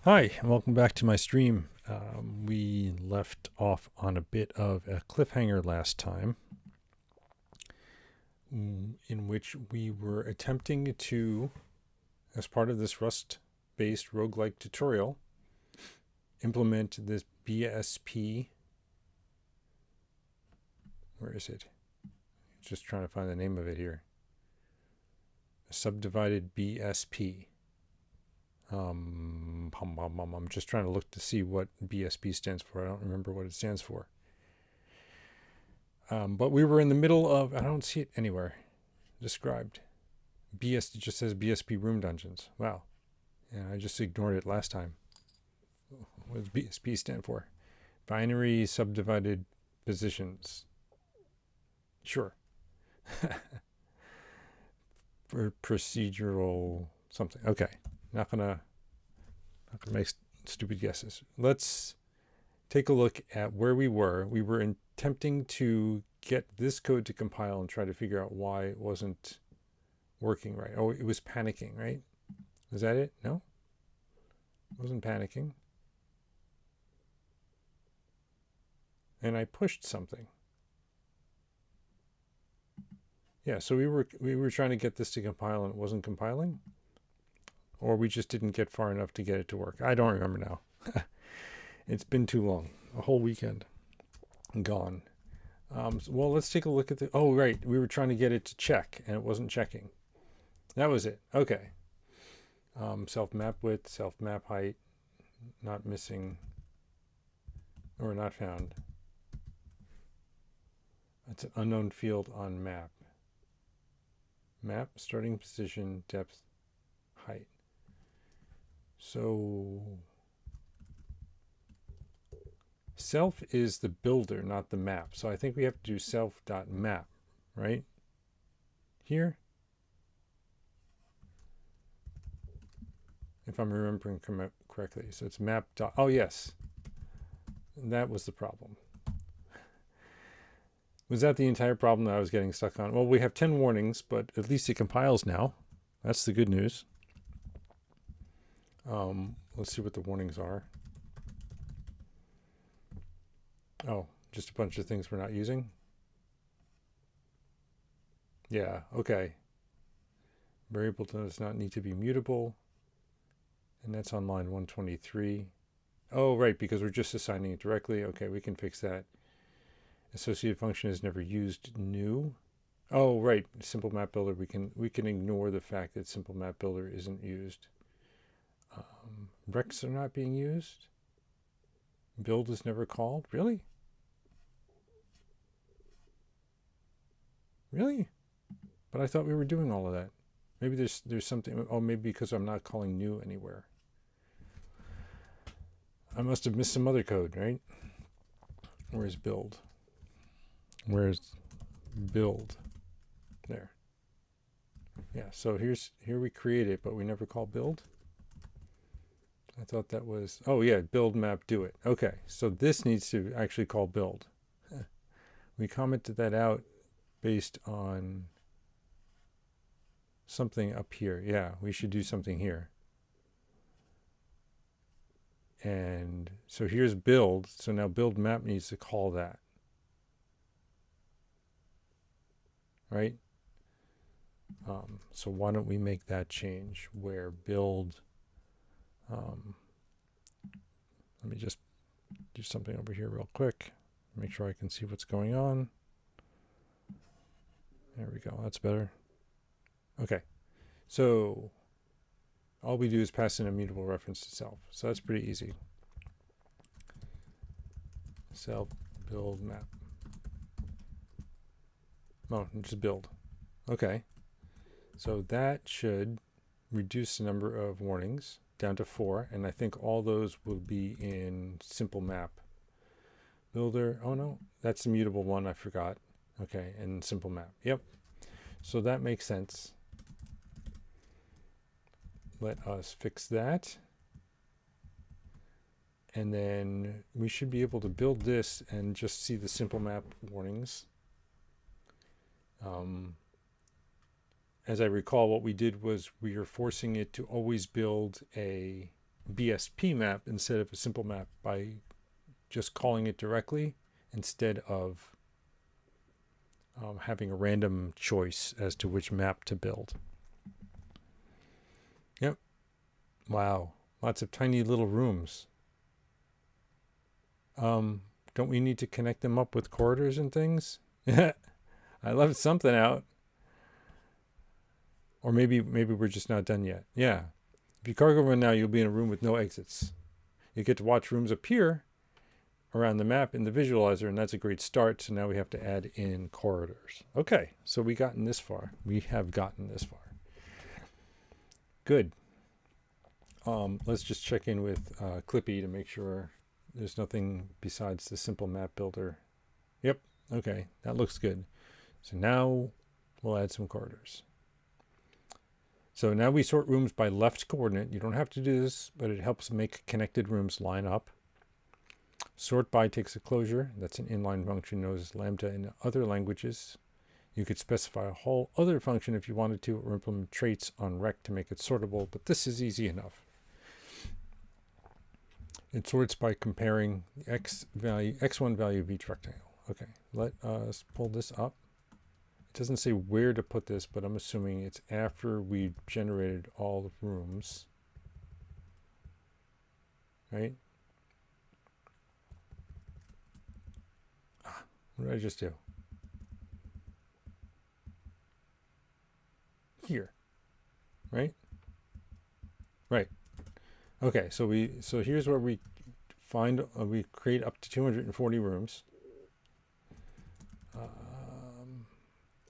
Hi, and welcome back to my stream. We left off on a bit of a cliffhanger last time, in which we were attempting to, as part of this Rust-based roguelike tutorial, implement this BSP. Where is it? Just trying to find the name of it here. Subdivided BSP. I'm just trying to look to see what BSP stands for. I don't remember what it stands for. But we were in the middle of, I don't see it anywhere described. It just says BSP Room Dungeons. Wow. Yeah, I just ignored it last time. What does BSP stand for? Binary Subdivided Positions. Sure. For procedural something. Okay. Not gonna make stupid guesses. Let's take a look at where we were. We were attempting to get this code to compile and try to figure out why it wasn't working right. Oh, it was panicking, right? Was that it? No? It wasn't panicking. And I pushed something. Yeah, so we were trying to get this to compile and it wasn't compiling? Or we just didn't get far enough to get it to work. I don't remember now. It's been too long. A whole weekend gone. Well, let's take a look at the... Oh, right. We were trying to get it to check, and it wasn't checking. That was it. Okay. Self-map width, self-map height, not missing, or not found. That's an unknown field on map. Map, starting position, depth, height. So... self is the builder, not the map. So I think we have to do self.map, right? Here. If I'm remembering correctly. So it's map. Oh, yes. That was the problem. Was that the entire problem that I was getting stuck on? Well, we have 10 warnings, but at least it compiles now. That's the good news. Let's see what the warnings are. Oh, just a bunch of things we're not using. Yeah, okay. Variable does not need to be mutable. And that's on line 123. Oh, right, because we're just assigning it directly. Okay, we can fix that. Associated function is never used new. Oh, right, simple map builder. We can ignore the fact that simple map builder isn't used. Recs are not being used. Build is never called. Really? Really? But I thought we were doing all of that. Maybe there's something. Oh, maybe because I'm not calling new anywhere. I must have missed some other code, right? Where's build? Where's build? There. Yeah, so here we create it, but we never call build. I thought that was, oh yeah, build map do it. Okay, so this needs to actually call build. We commented that out based on something up here. Yeah, we should do something here. And so here's build. So now build map needs to call that. Right? So why don't we make that change where build, let me just do something over here real quick. Make sure I can see what's going on. There we go. That's better. Okay. So all we do is pass in a mutable reference to self. So that's pretty easy. Self build map. Oh, just build. Okay. So that should reduce the number of warnings down to 4. And I think all those will be in simple map. Builder. Oh no, that's the mutable one. I forgot. Okay. And simple map. Yep. So that makes sense. Let us fix that. And then we should be able to build this and just see the simple map warnings. As I recall, what we did was we were forcing it to always build a BSP map instead of a simple map by just calling it directly instead of having a random choice as to which map to build. Yep. Wow. Lots of tiny little rooms. Don't we need to connect them up with corridors and things? I left something out. Or maybe we're just not done yet. Yeah. If you cargo run now, you'll be in a room with no exits. You get to watch rooms appear around the map in the visualizer, and that's a great start. So now we have to add in corridors. Okay, so we gotten this far. We have gotten this far. Good. Let's just check in with Clippy to make sure there's nothing besides the simple map builder. Yep. Okay, that looks good. So now we'll add some corridors. So now we sort rooms by left coordinate. You don't have to do this, but it helps make connected rooms line up. Sort by takes a closure. That's an inline function known as lambda in other languages. You could specify a whole other function if you wanted to, or implement traits on rect to make it sortable, but this is easy enough. It sorts by comparing the x1 value of each rectangle. Okay, let us pull this up. It doesn't say where to put this, but I'm assuming it's after we generated all the rooms. Right? What did I just do? Here. Right? Right. Okay, so here's where we find we create up to 240 rooms.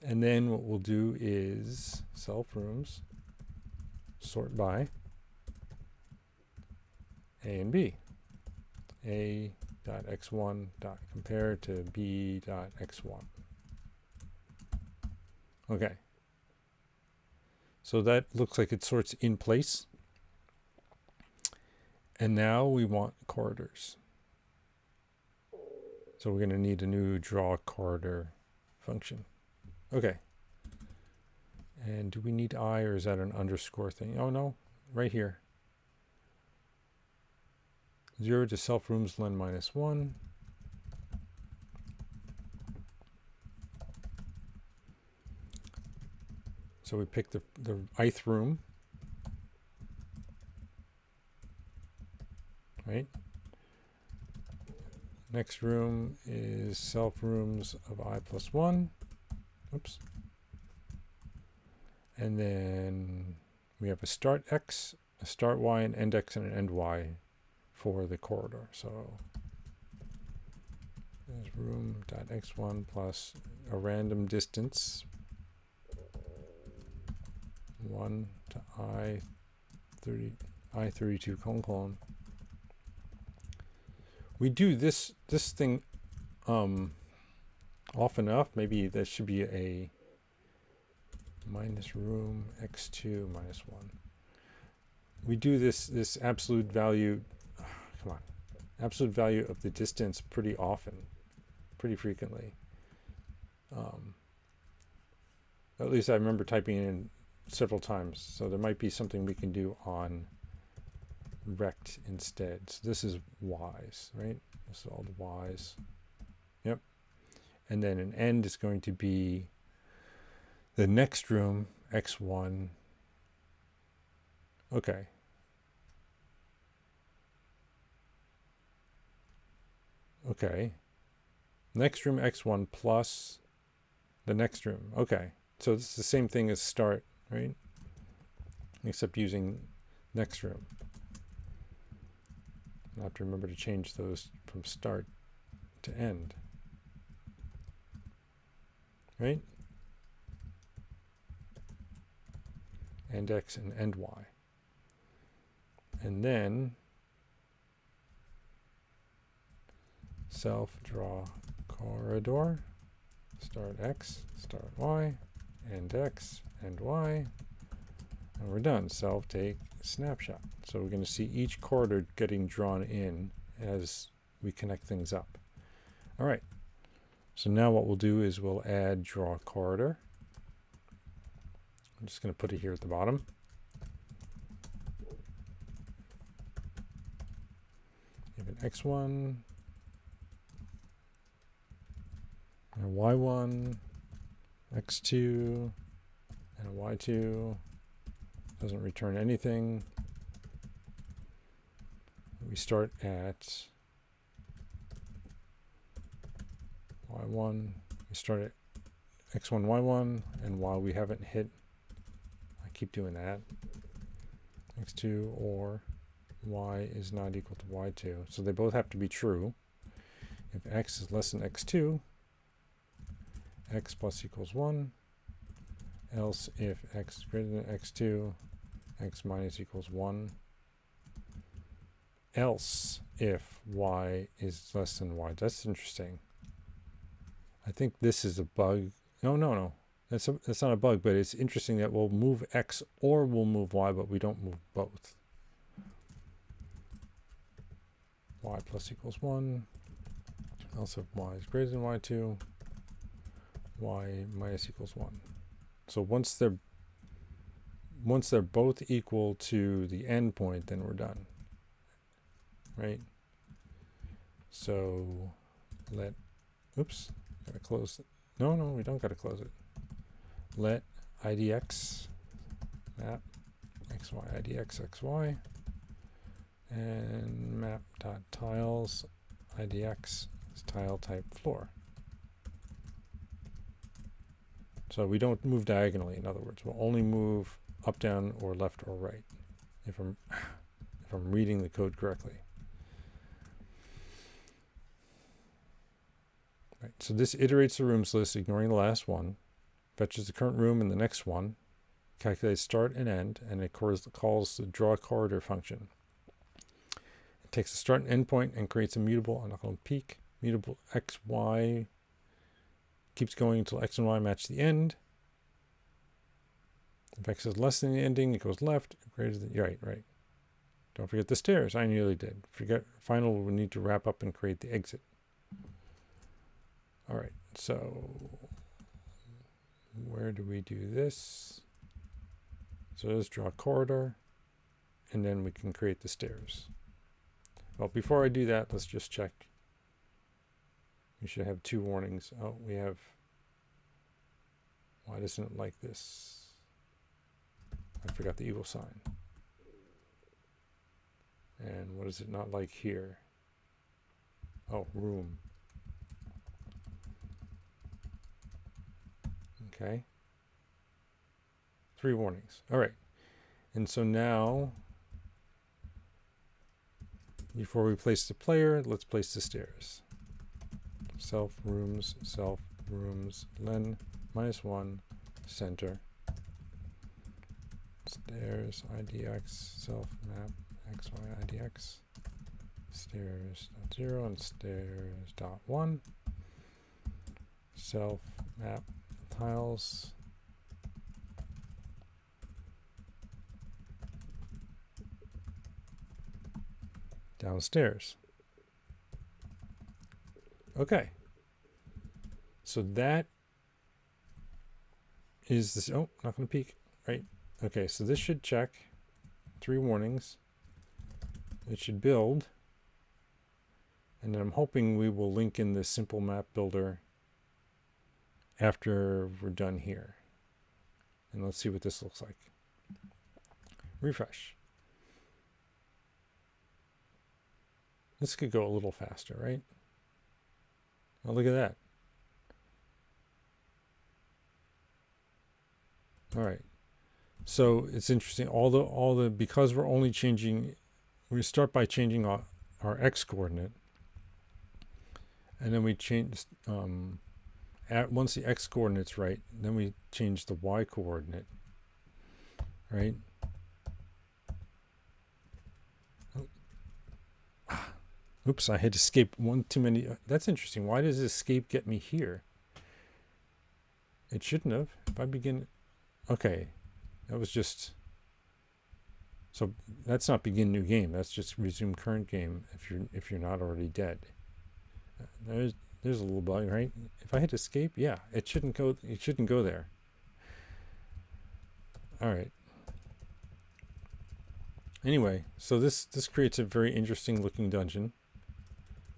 And then what we'll do is self rooms, sort by A and B. A dot x1 dot compare to B dot x1. Okay. So that looks like it sorts in place. And now we want corridors. So we're going to need a new draw corridor function. Okay. And do we need I, or is that an underscore thing? Oh no, right here. 0 to self rooms len -1. So we pick the ith room. Right? Next room is self rooms of I plus 1. Oops. And then we have a start x, a start y, an end x, and an end y for the corridor. So there's room dot x1 plus a random distance 1 to I32 colon. We do this thing often enough. Maybe there should be a minus room x2 minus 1. We do this absolute value, come on, absolute value of the distance pretty often, pretty frequently. At least I remember typing it in several times. So there might be something we can do on rect instead. So this is y's, right? This is all the y's. Yep. And then an end is going to be the next room, x1. Okay. Okay. Next room, x1 plus the next room. Okay. So it's the same thing as start, right? Except using next room. I'll have to remember to change those from start to end. Right? End x and end y. And then self draw corridor, start x, start y, end x, end y, and we're done. Self take snapshot. So we're going to see each corridor getting drawn in as we connect things up. All right. So now what we'll do is we'll add draw corridor. I'm just going to put it here at the bottom. have an x1, and a y1, x2, and a y2. Doesn't return anything. We start at y1. We start at x1, y1, and while we haven't hit, I keep doing that, x2 or y is not equal to y2. So they both have to be true. If x is less than x2, x plus equals 1. Else if x is greater than x2, x minus equals 1. Else if y is less than y. That's interesting. I think this is a bug. No. That's not a bug, but it's interesting that we'll move x or we'll move y, but we don't move both. Y plus equals 1. Else if y is greater than y2, y minus equals 1. So once they're both equal to the endpoint, then we're done. Right? So oops, gotta close it. No, we don't gotta close it. Let idx map xy idx xy and map dot tiles idx is tile type floor. So we don't move diagonally. In other words, we'll only move up, down, or left or right. If I'm reading the code correctly. Right. So this iterates the rooms list, ignoring the last one, fetches the current room in the next one, calculates start and end, and it calls the draw corridor function. It takes the start and end point and creates a mutable, I'm not going to peek, mutable x, y, keeps going until x and y match the end. If x is less than the ending, it goes left, greater than, right. Don't forget the stairs, I nearly did. Final, we need to wrap up and create the exit. All right, so where do we do this? So let's draw a corridor, and then we can create the stairs. Well, before I do that, let's just check. We should have 2 warnings. Oh, we have, why doesn't it like this? I forgot the equal sign. And what is it not like here? Oh, room. Okay. 3 warnings. All right. And so now, before we place the player, let's place the stairs. Self rooms, len -1, center. Stairs, idx, self map, xy idx. Stairs .0 and stairs .1. Self map tiles. Downstairs. Okay. So that is this. Oh, not going to peek. Right. Okay. So this should check. 3 warnings. It should build. And then I'm hoping we will link in this simple map builder after we're done here. And let's see what this looks like. Refresh. This could go a little faster, right? Oh, look at that. All right. So it's interesting. Because we're only changing, we start by changing our x coordinate, and then we change once the x coordinate's right, then we change the y coordinate, right? Oops, I had escape one too many. That's interesting. Why does escape get me here? It shouldn't have. If I begin, okay, that was just. So that's not begin new game. That's just resume current game if you're not already dead. There's a little bug, right? If I hit escape, yeah, it shouldn't go. It shouldn't go there. All right. Anyway, so this creates a very interesting looking dungeon.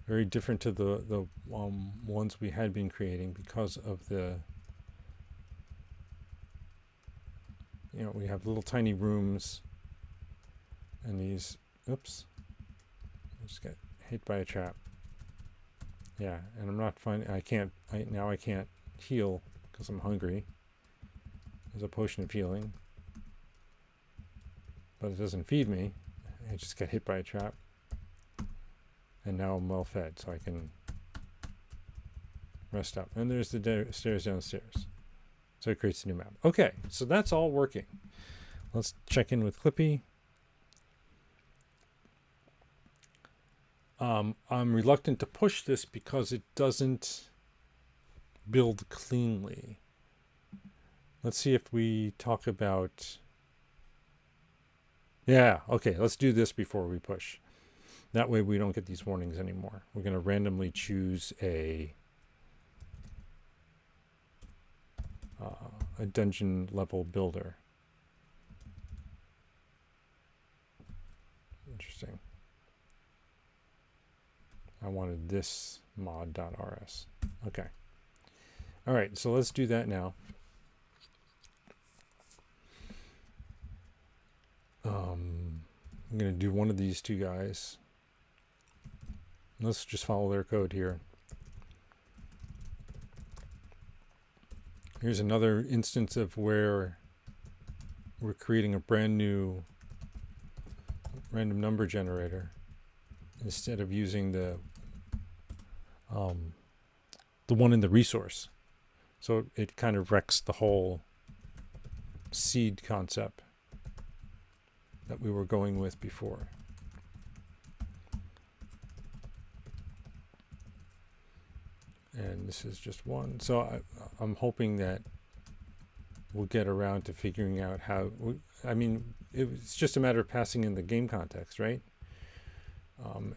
Very different to the ones we had been creating because of the, you know, we have little tiny rooms and these, oops, I just got hit by a trap. Yeah, and I'm not finding, I can't heal because I'm hungry. There's a potion of healing, but it doesn't feed me. I just got hit by a trap. And now I'm well fed, so I can rest up. And there's the stairs downstairs. So it creates a new map. Okay, so that's all working. Let's check in with Clippy. I'm reluctant to push this because it doesn't build cleanly. Let's see if we talk about... Yeah, okay, let's do this before we push. That way we don't get these warnings anymore. We're going to randomly choose a dungeon level builder. Interesting. I wanted this mod.rs. Okay. All right, so let's do that now. I'm going to do one of these two guys. Let's just follow their code here. Here's another instance of where we're creating a brand new random number generator instead of using the one in the resource. So it kind of wrecks the whole seed concept that we were going with before. And this is just one. So I'm hoping that we'll get around to figuring out how, I mean, it's just a matter of passing in the game context, right?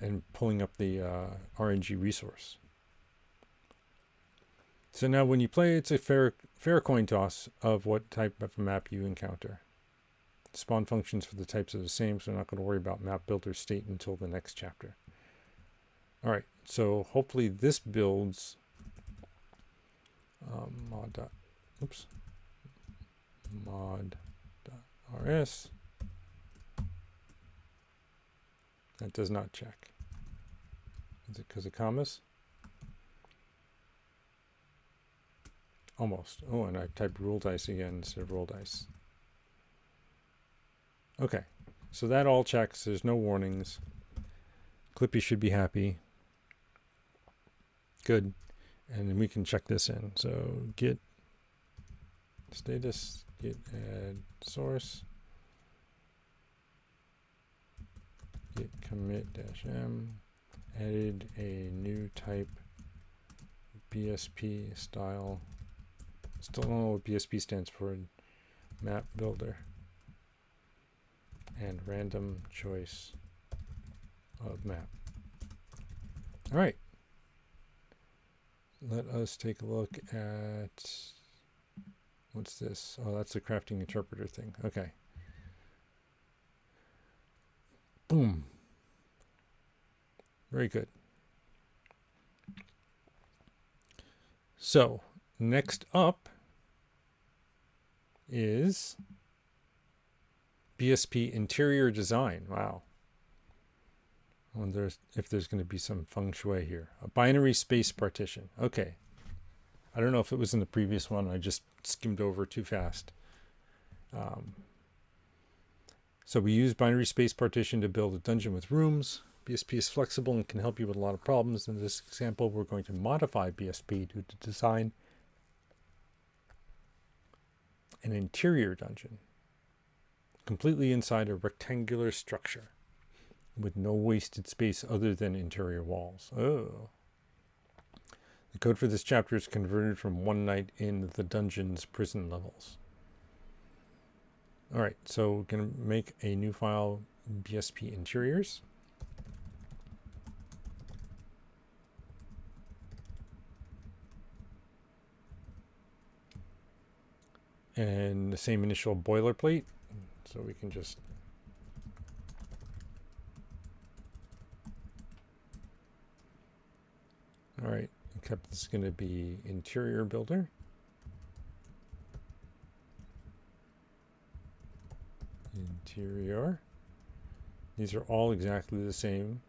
And pulling up the RNG resource. So now when you play, it's a fair coin toss of what type of map you encounter. Spawn functions for the types are the same, so I'm not going to worry about map builder state until the next chapter. All right, so hopefully this builds mod.rs. That does not check. Is it because of commas? Almost. Oh, and I typed roll dice again instead of roll dice. Okay, so that all checks. There's no warnings. Clippy should be happy. Good. And then we can check this in. So git status, git add source, git commit -m, added a new type BSP style. Still don't know what BSP stands for. Map builder. And random choice of map. All right. Let us take a look at, what's this? Oh, that's the crafting interpreter thing. Okay. Boom. Very good. So, next up is BSP Interior Design. Wow. I wonder if there's going to be some feng shui here. A binary space partition. Okay. I don't know if it was in the previous one. I just skimmed over too fast. So we use binary space partition to build a dungeon with rooms. BSP is flexible and can help you with a lot of problems. In this example, we're going to modify BSP to design an interior dungeon completely inside a rectangular structure with no wasted space other than interior walls. Oh. The code for this chapter is converted from one night in the dungeon's prison levels. All right, so we're going to make a new file, BSP Interiors. And the same initial boilerplate. So we can just except it's going to be interior builder. Interior. These are all exactly the same.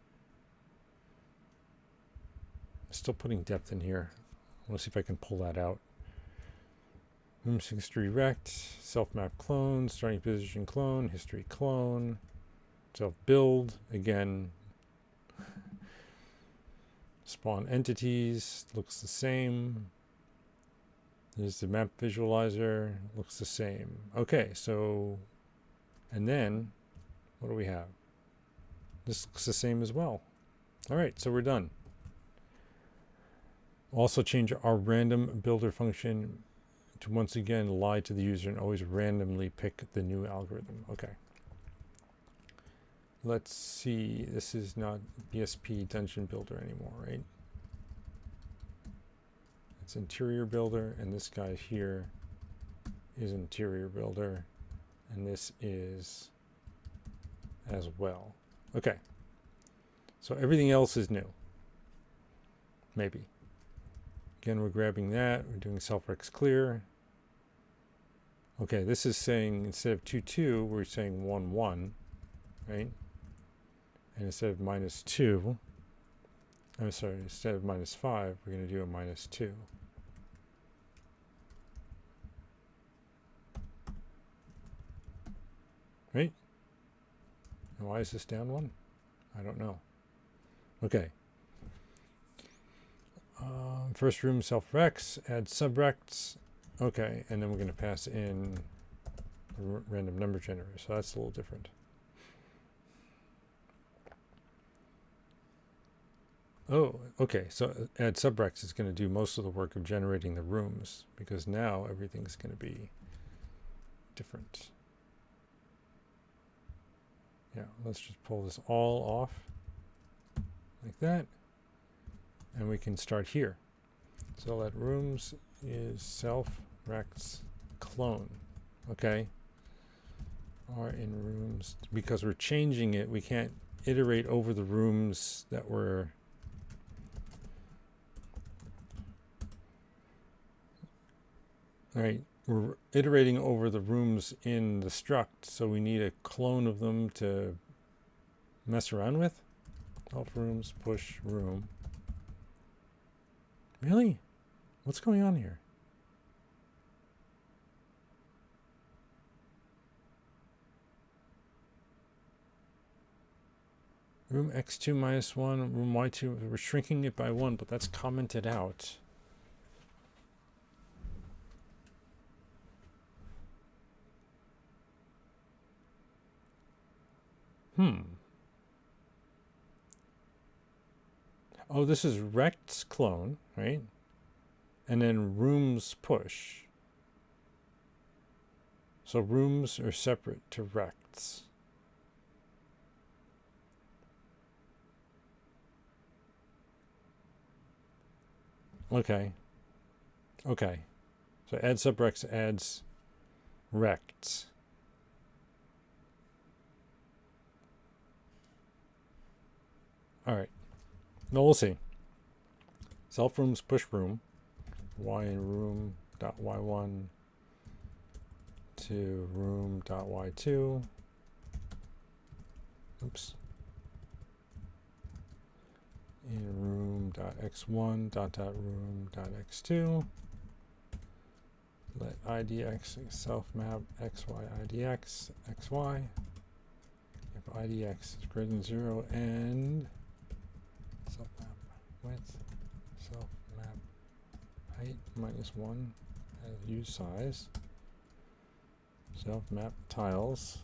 Still putting depth in here. I want to see if I can pull that out. Rooms history rect, self-map clone, starting position clone, history clone, self-build, again, spawn entities, looks the same. There's the map visualizer, looks the same. Okay, so, and then, what do we have? This looks the same as well. All right, so we're done. Also change our random builder function to once again lie to the user and always randomly pick the new algorithm. Okay. Let's see, this is not BSP Dungeon Builder anymore, right? It's Interior Builder, and this guy here is Interior Builder, and this is as well. Okay. So everything else is new. Maybe. Again, we're grabbing that. We're doing Subrex clear. Okay, this is saying instead of 2, 2, we're saying 1, 1, right? And instead of -2, I'm sorry, instead of -5, we're going to do a -2. Right? And why is this down 1? I don't know. Okay. First room self-rex, add subrex. Okay, and then we're going to pass in the random number generator. So that's a little different. Oh, okay. So add subrex is going to do most of the work of generating the rooms, because now everything's going to be different. Yeah, let's just pull this all off like that. And we can start here. So let rooms is self-rex clone. Okay. Are in rooms, because we're changing it, we can't iterate over the rooms that were right. We're iterating over the rooms in the struct, so we need a clone of them to mess around with. Self rooms push room. Really? What's going on here? Room x2 -1, room y2, we're shrinking it by 1, but that's commented out. Oh, this is rect's clone, right? And then rooms push. So rooms are separate to rects. Okay. Okay. So add subrex adds rects. All right. No, we'll see. Self rooms push room. Y in room dot y1 to room dot y2. Oops. In room dot x1 dot room dot x2. Let idx self map xy idx xy. If idx is greater than 0 and self map width self map height -1 as use size. Self map tiles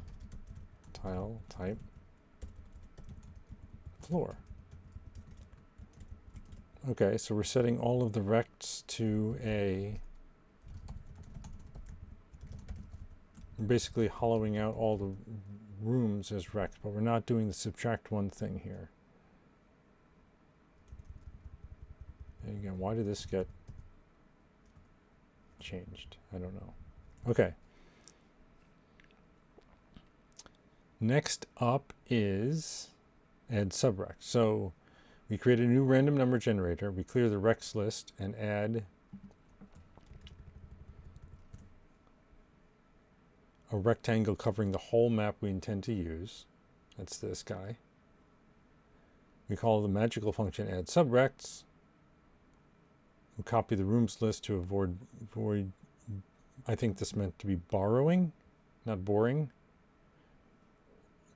tile type floor. Okay, so we're setting all of the rects to a. We're basically hollowing out all the rooms as rects, but we're not doing the subtract 1 thing here. And again, why did this get changed? I don't know. Okay. Next up is add subrex. So we create a new random number generator. We clear the rex list and add a rectangle covering the whole map we intend to use. That's this guy. We call the magical function add subrex. We copy the rooms list to avoid, I think this meant to be borrowing, not boring.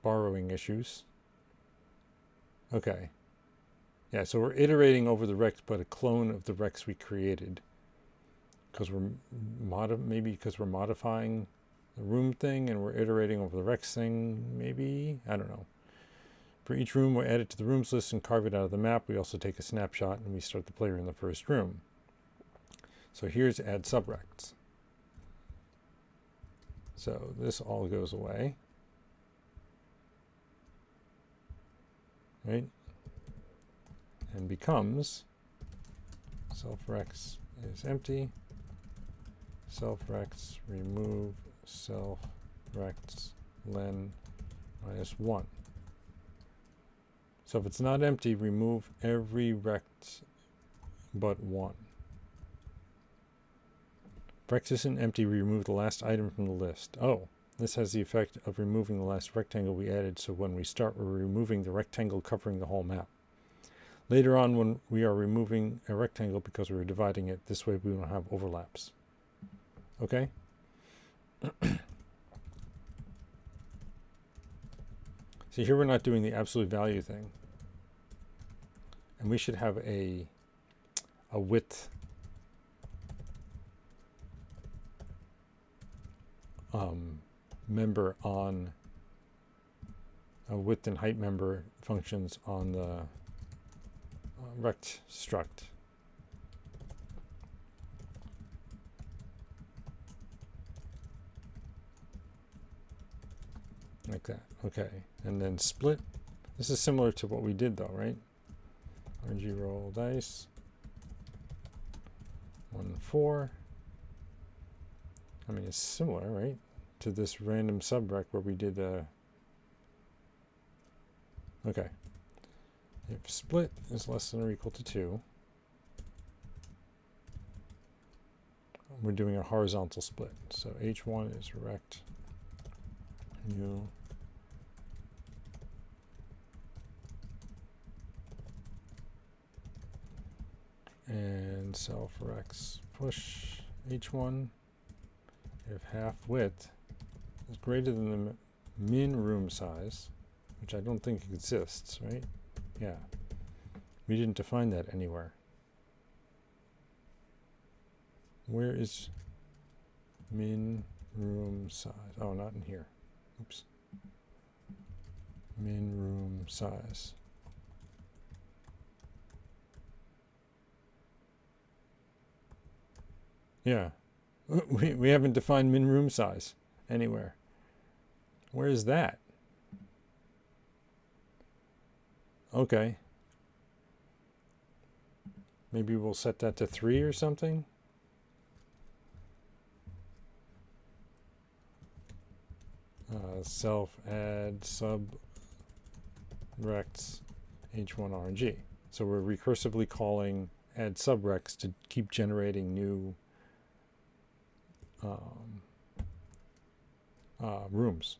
Borrowing issues. Okay. Yeah, so we're iterating over the rex, but a clone of the rex we created. Because we're maybe because we're modifying the room thing and we're iterating over the rex thing, maybe? I don't know. For each room, we add it to the rooms list and carve it out of the map. We also take a snapshot and we start the player in the first room. So here's add subrex. So this all goes away. Right? And becomes self-rex is empty. Self-rex remove self-rex len -1. So if it's not empty, remove every rex but 1. If rex isn't empty, we remove the last item from the list. Oh, this has the effect of removing the last rectangle we added, so when we start, we're removing the rectangle covering the whole map. Later on, when we are removing a rectangle because we're dividing it, this way we don't have overlaps. Okay? See, here we're not doing the absolute value thing. And we should have a width member on a width and height member functions on the rect struct. Like that. Okay. And then split. This is similar to what we did though, right? RNG roll dice. 1, 4. I mean, it's similar, right? To this random subrec where we did okay. If split is less than or equal to 2, we're doing a horizontal split. So H1 is rect new and self-rex push H1 if half width is greater than the min room size, which I don't think exists, right? Yeah. We didn't define that anywhere. Where is min room size? Oh, not in here. Oops. Min room size. Yeah. We haven't defined min room size anywhere. Where is that? Okay. Maybe we'll set that to 3 or something. Self add subrex h1 RNG. So we're recursively calling add subrex to keep generating new rooms.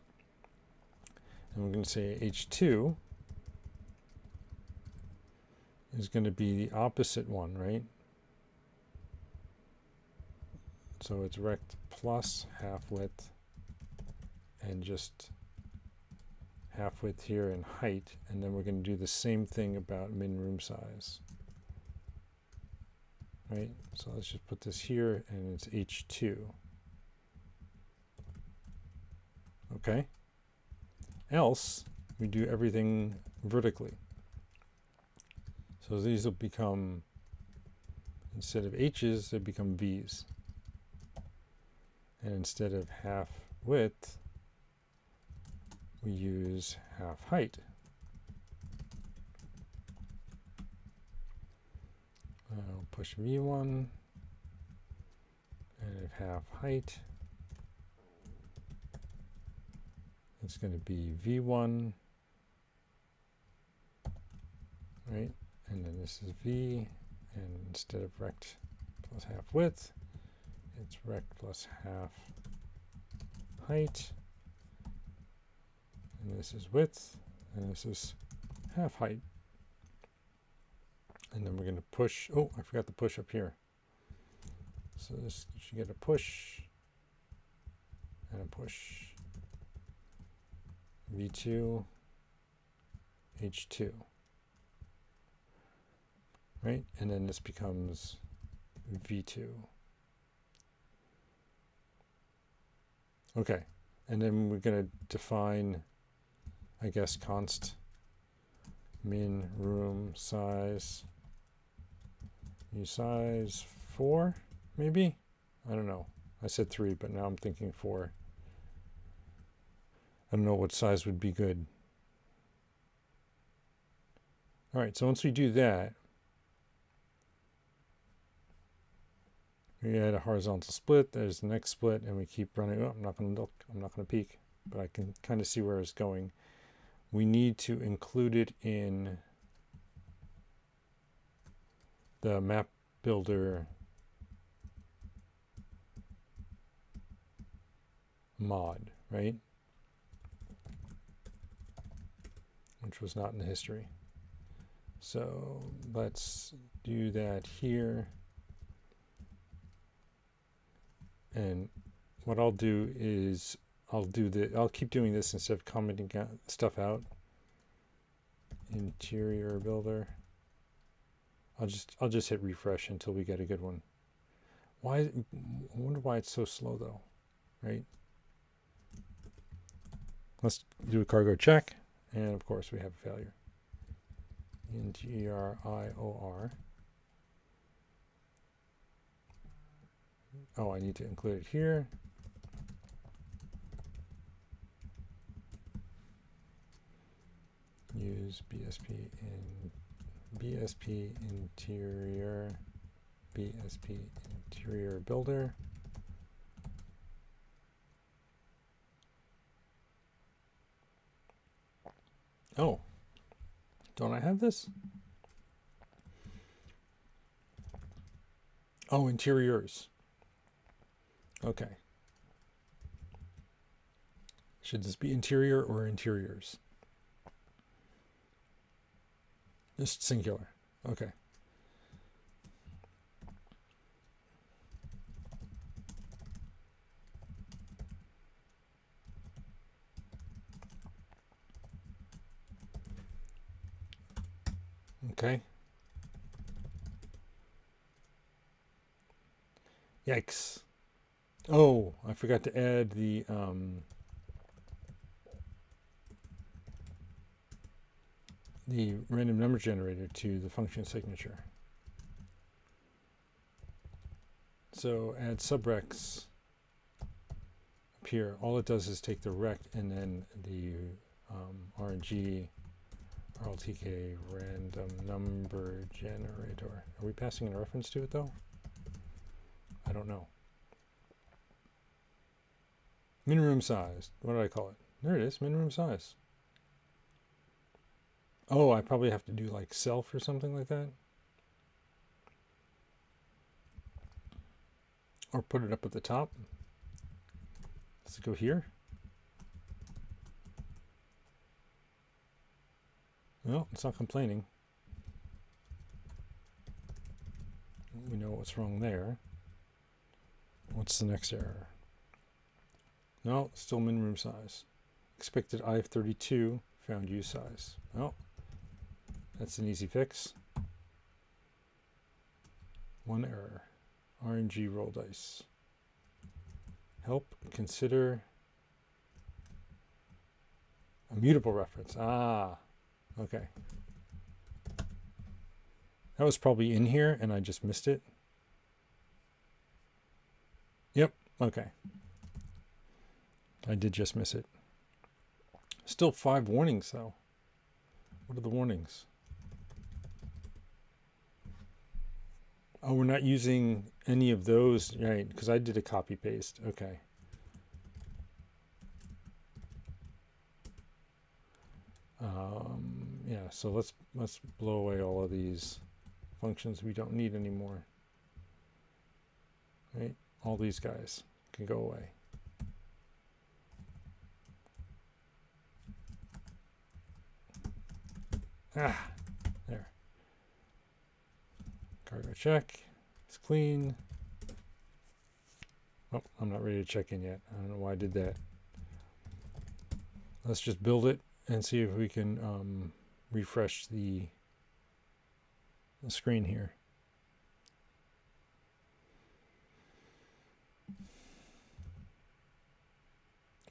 And we're going to say H2 is going to be the opposite one, right? So it's rect plus half width and just half width here in height, and then we're going to do the same thing about min room size. Right? So let's just put this here and it's H2. Okay? Else, we do everything vertically. So these will become, instead of H's, they become V's. And instead of half width, we use half height. I'll push V1, and if half height, it's going to be V1, right? And then this is V, and instead of rect plus half width, it's rect plus half height. And this is width, and this is half height. And then we're going to push, oh, I forgot to push up here. So this should get a push and a push. V2, H2. Right? And then this becomes V2. Okay. And then we're going to define, I guess, const min room size. Use size 4, maybe? I don't know. I said 3, but now I'm thinking 4. I don't know what size would be good. All right, so once we do that, we add a horizontal split. There's the next split, and we keep running. Oh, I'm not going to look. I'm not going to peek, but I can kind of see where it's going. We need to include it in the map builder mod, right? Which was not in the history. So let's do that here. And what I'll do is I'll keep doing this instead of commenting stuff out. Interior builder. I'll just hit refresh until we get a good one. I wonder why it's so slow though, right? Let's do a cargo check, and of course we have a failure. Interior. Oh, I need to include it here. Use BSP Interior Builder. Oh, don't I have this? Oh, interiors. Okay. Should this be interior or interiors? Just singular. Okay. Okay. Yikes. Oh, I forgot to add the random number generator to the function signature. So add subrex up here. All it does is take the rect and then the RNG RLTK random number generator. Are we passing a reference to it though? I don't know. Min room size. What did I call it? There it is, min room size. Oh, I probably have to do like self or something like that. Or put it up at the top. Does it go here? No, it's not complaining. We know what's wrong there. What's the next error? No, still min room size. Expected I of 32, found use size. Oh, that's an easy fix. One error. RNG roll dice. Help consider a mutable reference. Ah, okay. That was probably in here and I just missed it. Yep, okay. I did just miss it. Still 5 warnings though. What are the warnings? Oh, we're not using any of those, right? Because I did a copy paste. Okay. Yeah, so let's blow away all of these functions we don't need anymore. Right? All these guys can go away. Ah, there. Cargo check. It's clean. Oh, I'm not ready to check in yet. I don't know why I did that. Let's just build it and see if we can refresh the screen here.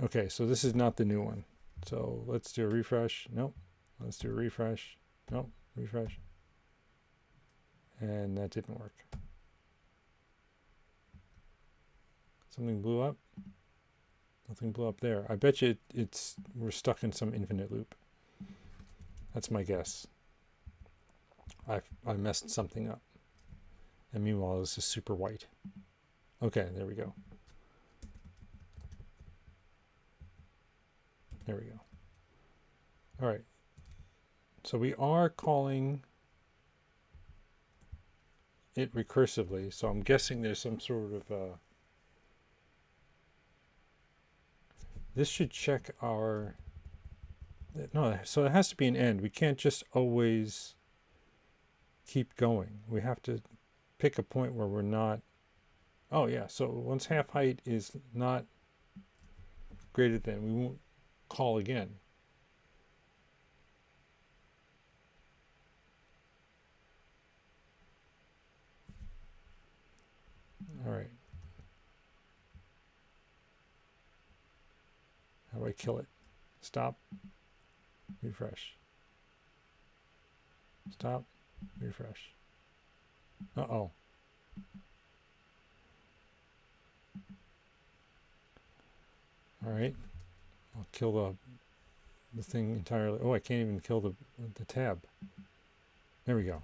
Okay, so this is not the new one. So let's do a refresh. Nope. Let's do a refresh. Nope. Refresh. And that didn't work. Something blew up. Nothing blew up there. I bet you we're stuck in some infinite loop. That's my guess. I messed something up. And meanwhile, this is super white. Okay, there we go. There we go. All right. So we are calling it recursively. So I'm guessing there's some sort of this should check our, no, so it has to be an end. We can't just always keep going. We have to pick a point where we're not, oh yeah, so once half height is not greater than, we won't call again. All right. How do I kill it? Stop. Refresh. Stop. Refresh. Uh-oh. All right. I'll kill the thing entirely. Oh, I can't even kill the tab. There we go.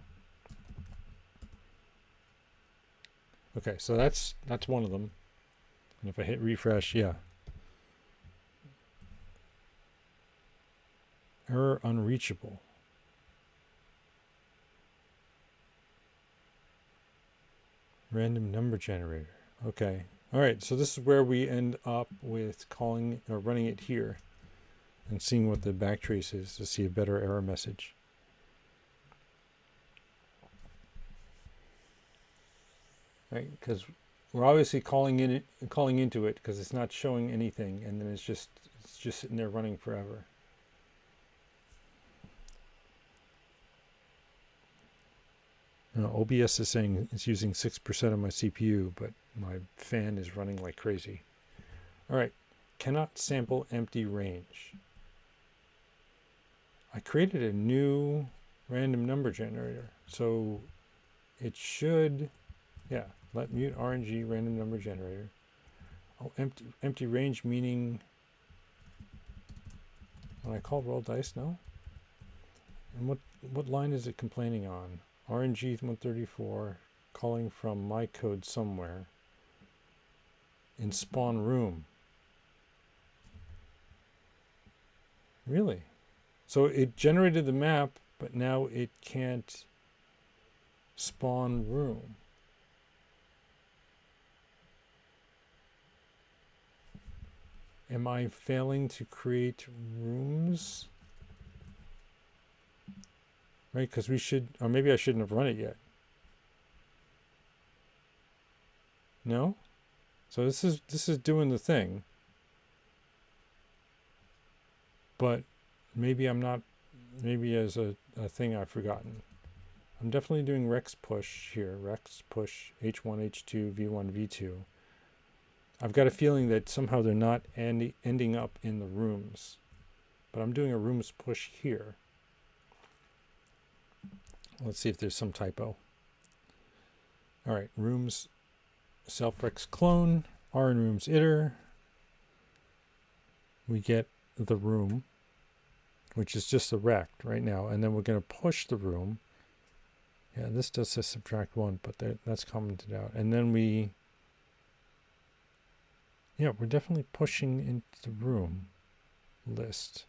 Okay, so that's one of them. And if I hit refresh, yeah. Error unreachable. Random number generator. Okay. All right, so this is where we end up with calling or running it here and seeing what the backtrace is to see a better error message. Right, because we're obviously calling into it because it's not showing anything, and then it's just sitting there running forever. Now, OBS is saying it's using 6% of my CPU, but my fan is running like crazy. All right, cannot sample empty range. I created a new random number generator, so it should, yeah, let mute RNG random number generator. Oh, empty range meaning when I call roll dice, no? And what line is it complaining on? RNG 134 calling from my code somewhere in spawn room. Really? So it generated the map, but now it can't spawn room. Am I failing to create rooms? Right, because we should, or maybe I shouldn't have run it yet. No? So this is doing the thing. But maybe I'm not, maybe as a thing I've forgotten. I'm definitely doing Rex push here. Rex push H1, H2, V1, V2. I've got a feeling that somehow they're not ending up in the rooms. But I'm doing a rooms push here. Let's see if there's some typo. All right, rooms self-rex clone, R in rooms iter. We get the room, which is just a rect right now, and then we're going to push the room. Yeah, this does say subtract 1, but that's commented out. And then we're definitely pushing into the room list.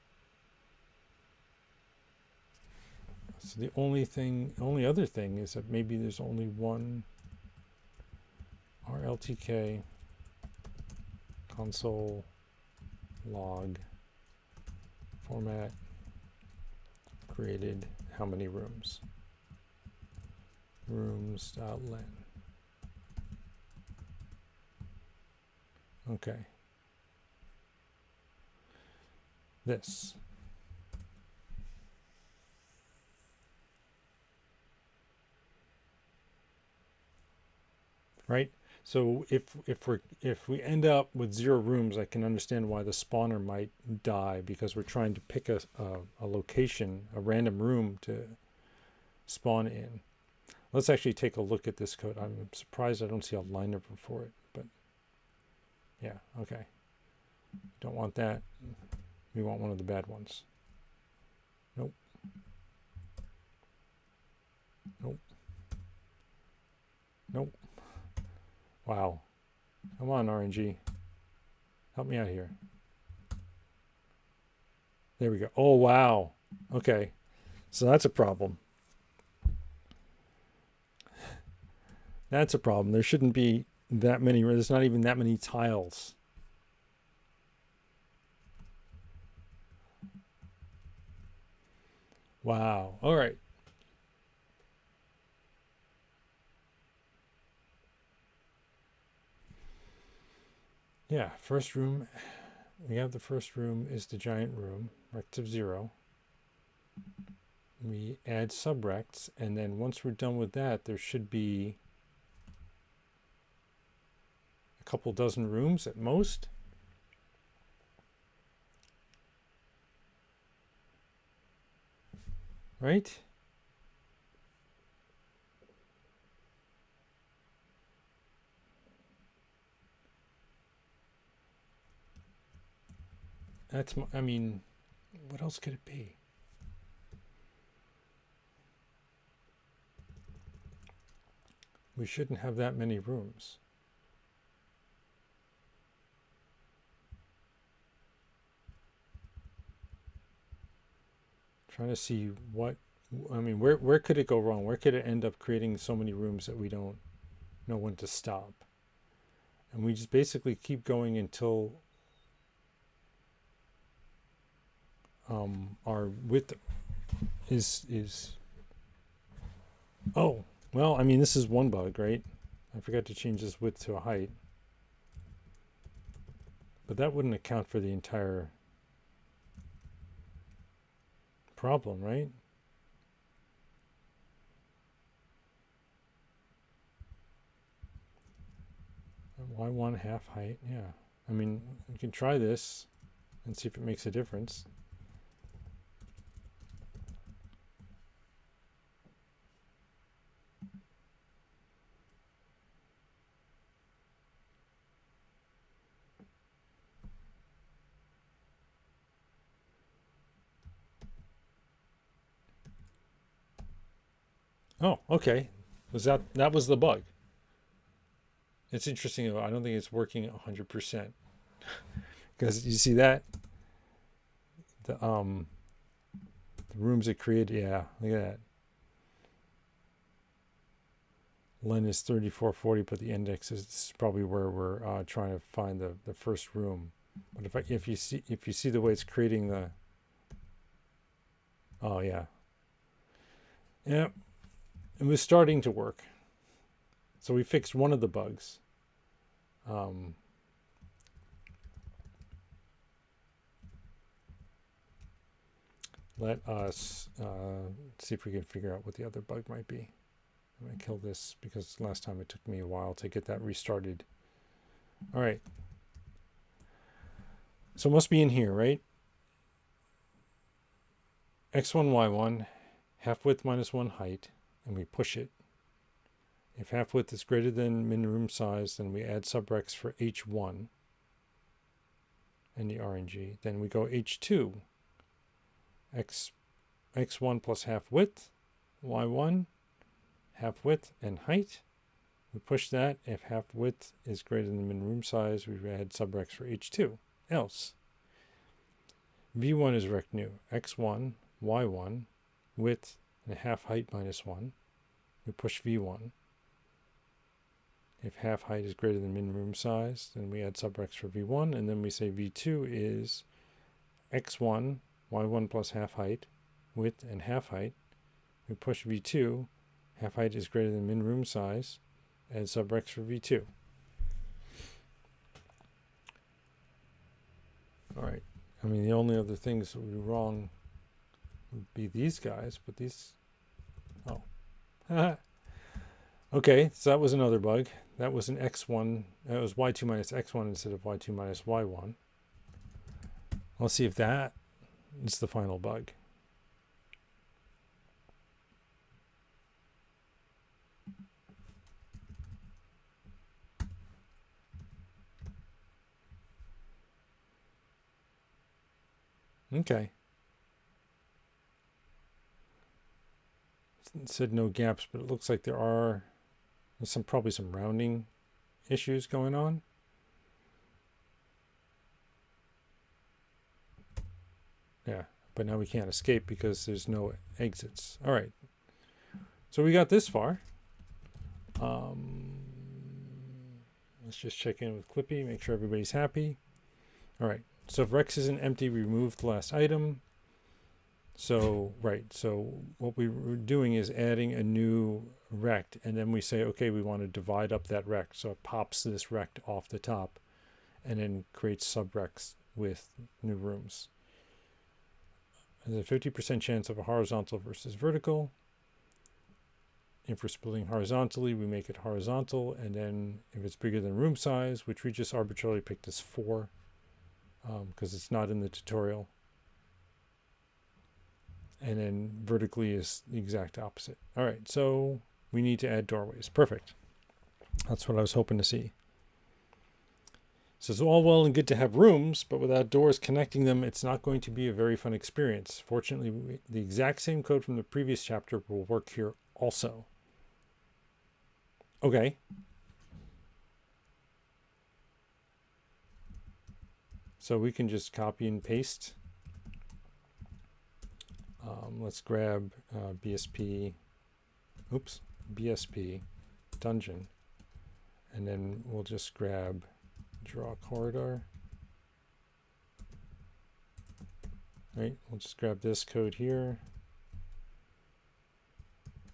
So the only other thing is that maybe there's only one RLTK console log format created how many rooms. Rooms.len. Okay. This. Right? So if we end up with 0 rooms, I can understand why the spawner might die, because we're trying to pick a location, a random room to spawn in. Let's actually take a look at this code. I'm surprised I don't see a line number for it, but yeah, okay. Don't want that. We want one of the bad ones. Nope. Nope. Nope. Wow. Come on, RNG. Help me out here. There we go. Oh, wow. Okay. So that's a problem. That's a problem. There shouldn't be that many. There's not even that many tiles. Wow. All right. Yeah, first room. We have the first room is the giant room, rect of 0. We add subrects, and then once we're done with that, there should be a couple dozen rooms at most. Right? That's, I mean, what else could it be? We shouldn't have that many rooms. Trying to see what, I mean, where could it go wrong? Where could it end up creating so many rooms that we don't know when to stop? And we just basically keep going until our width is oh, well, I mean, this is one bug, right? I forgot to change this width to a height. But that wouldn't account for the entire problem, right? Why 1/2 height? Yeah. I mean, we can try this and see if it makes a difference. Oh, okay. Was that was the bug? It's interesting. I don't think it's working 100%. Because you see that the rooms it created, yeah, look at that. Len is 3440, but the index is probably where we're trying to find the first room. But if you see the way it's creating the, oh yeah, yeah, it was starting to work. So we fixed one of the bugs. Let us see if we can figure out what the other bug might be. I'm going to kill this because last time it took me a while to get that restarted. All right. So it must be in here, right? X1, Y1, half width minus 1 height, and we push it. If half width is greater than min room size, then we add subrex for H1 and the RNG. Then we go H2, X1 plus half width, Y1, half width and height. We push that. If half width is greater than min room size, we add subrex for H2. Else, V1 is rect new, X1, Y1, width and half height minus 1. We push v1. If half height is greater than min room size, then we add subrex for v1, and then we say v2 is x1, y1 plus half height, width and half height. We push v2, half height is greater than min room size, add subrex for v2. All right. I mean, the only other things that would be wrong would be these guys, but these... Oh. Okay, so that was another bug. That was an x1. That was y2 minus x1 instead of y2 minus y1. Let's see if that is the final bug. Okay. It said no gaps, but it looks like there's probably some rounding issues going on. Yeah, but now we can't escape because there's no exits. All right. So we got this far. Let's just check in with Clippy, make sure everybody's happy. All right. So if Rex isn't empty, we remove the last item. So, right. So what we were doing is adding a new rect, and then we say, okay, we want to divide up that rect. So it pops this rect off the top and then creates subrecs with new rooms. There's a 50% chance of a horizontal versus vertical. If we're splitting horizontally, we make it horizontal, and then if it's bigger than room size, which we just arbitrarily picked as 4, because it's not in the tutorial, and then vertically is the exact opposite. All right, so we need to add doorways. Perfect. That's what I was hoping to see. So it's all well and good to have rooms, but without doors connecting them, it's not going to be a very fun experience. Fortunately, the exact same code from the previous chapter will work here also. Okay. So we can just copy and paste. Let's grab BSP Dungeon, and then we'll just grab draw corridor. Right, we'll just grab this code here,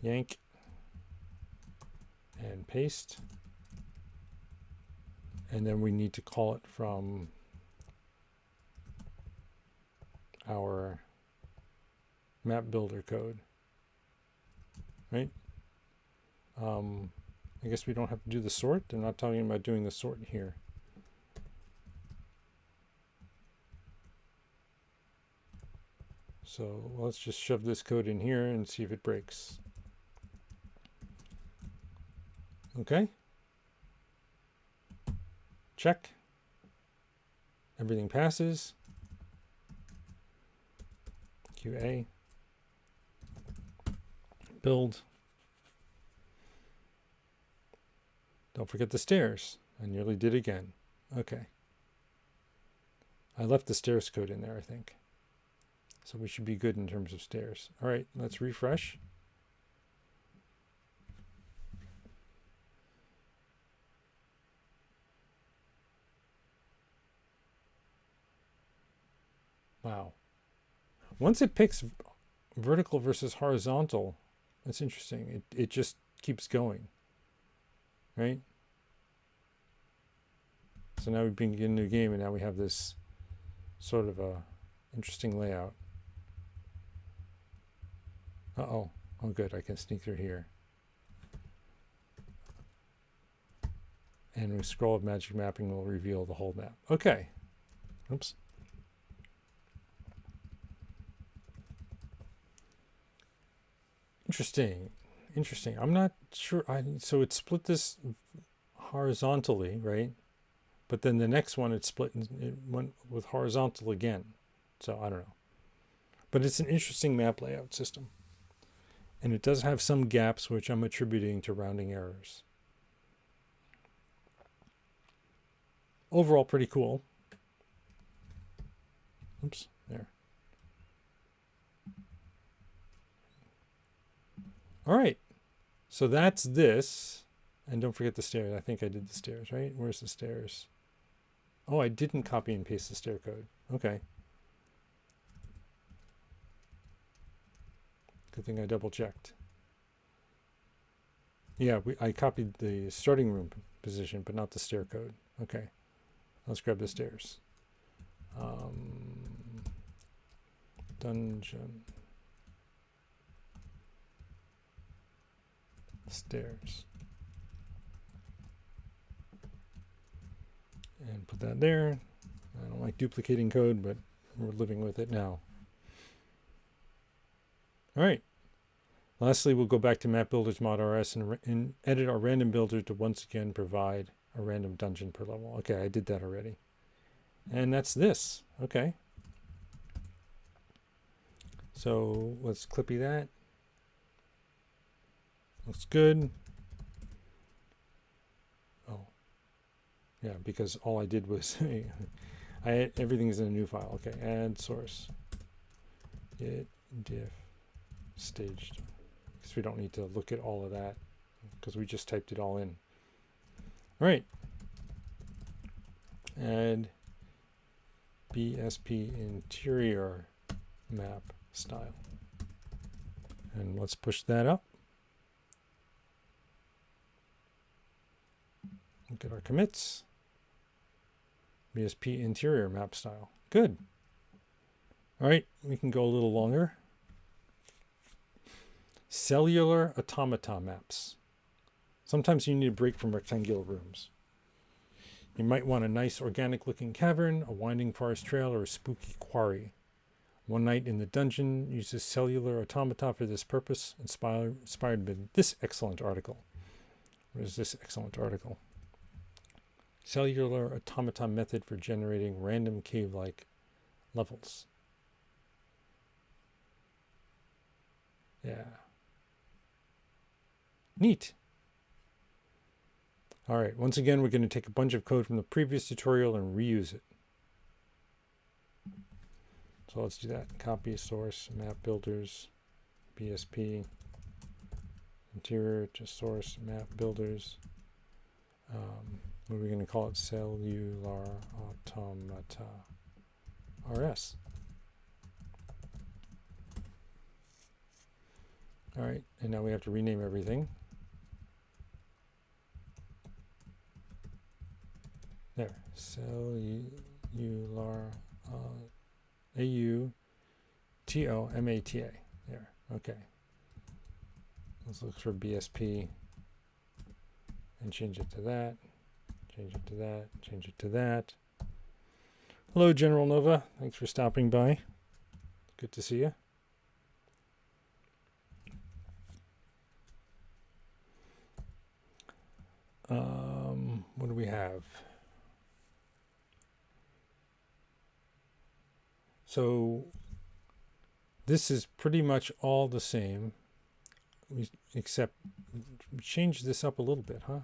yank, and paste. And then we need to call it from our map builder code, right? I guess we don't have to do the sort. They're not talking about doing the sort here. So let's just shove this code in here and see if it breaks. Okay. Check. Everything passes. QA. Build. Don't forget the stairs. I nearly did again. Okay. I left the stairs code in there, I think. So we should be good in terms of stairs. All right, let's refresh. Wow. Once it picks vertical versus horizontal, that's interesting. It just keeps going, right? So now we begin a new game, and now we have this sort of a interesting layout. Uh-oh. Oh, good. I can sneak through here. And we scroll up magic mapping will reveal the whole map. Okay. Oops. Interesting. Interesting. I'm not sure. So it split this horizontally, right? But then the next one it split and it went with horizontal again. So I don't know. But it's an interesting map layout system. And it does have some gaps which I'm attributing to rounding errors. Overall, pretty cool. Oops, there. All right. So that's this. And don't forget the stairs. I think I did the stairs, right? Where's the stairs? Oh, I didn't copy and paste the stair code. Okay. Good thing I double checked. Yeah, I copied the starting room position, but not the stair code. Okay. Let's grab the stairs. Dungeon. Stairs. And put that there. I don't like duplicating code, but we're living with it now. All right. Lastly, we'll go back to map builders mod RS and edit our random builder to once again provide a random dungeon per level. Okay, I did that already. And that's this. Okay. So let's clippy that. Looks good. Oh, yeah, because all I did was everything's in a new file. Okay, add source. Git diff staged. Because we don't need to look at all of that because we just typed it all in. All right. Add BSP Interior map style. And let's push that up. Look at our commits. BSP Interior map style. Good. All right, we can go a little longer. Cellular Automata maps. Sometimes you need a break from rectangular rooms. You might want a nice organic looking cavern, a winding forest trail, or a spooky quarry. One Night in the Dungeon uses Cellular Automata for this purpose, inspired by this excellent article. What is this excellent article? Cellular Automata method for generating random cave-like levels. Yeah. Neat. All right, once again, we're going to take a bunch of code from the previous tutorial and reuse it. So let's do that. Copy source, map builders, BSP, interior to source, map builders. What are we going to call it? Cellular Automata RS. All right, and now we have to rename everything. There, Cellular Automata. There, okay. Let's look for BSP and change it to that. Change it to that. Change it to that. Hello, General Nova. Thanks for stopping by. Good to see you. What do we have? So this is pretty much all the same, except change this up a little bit, huh?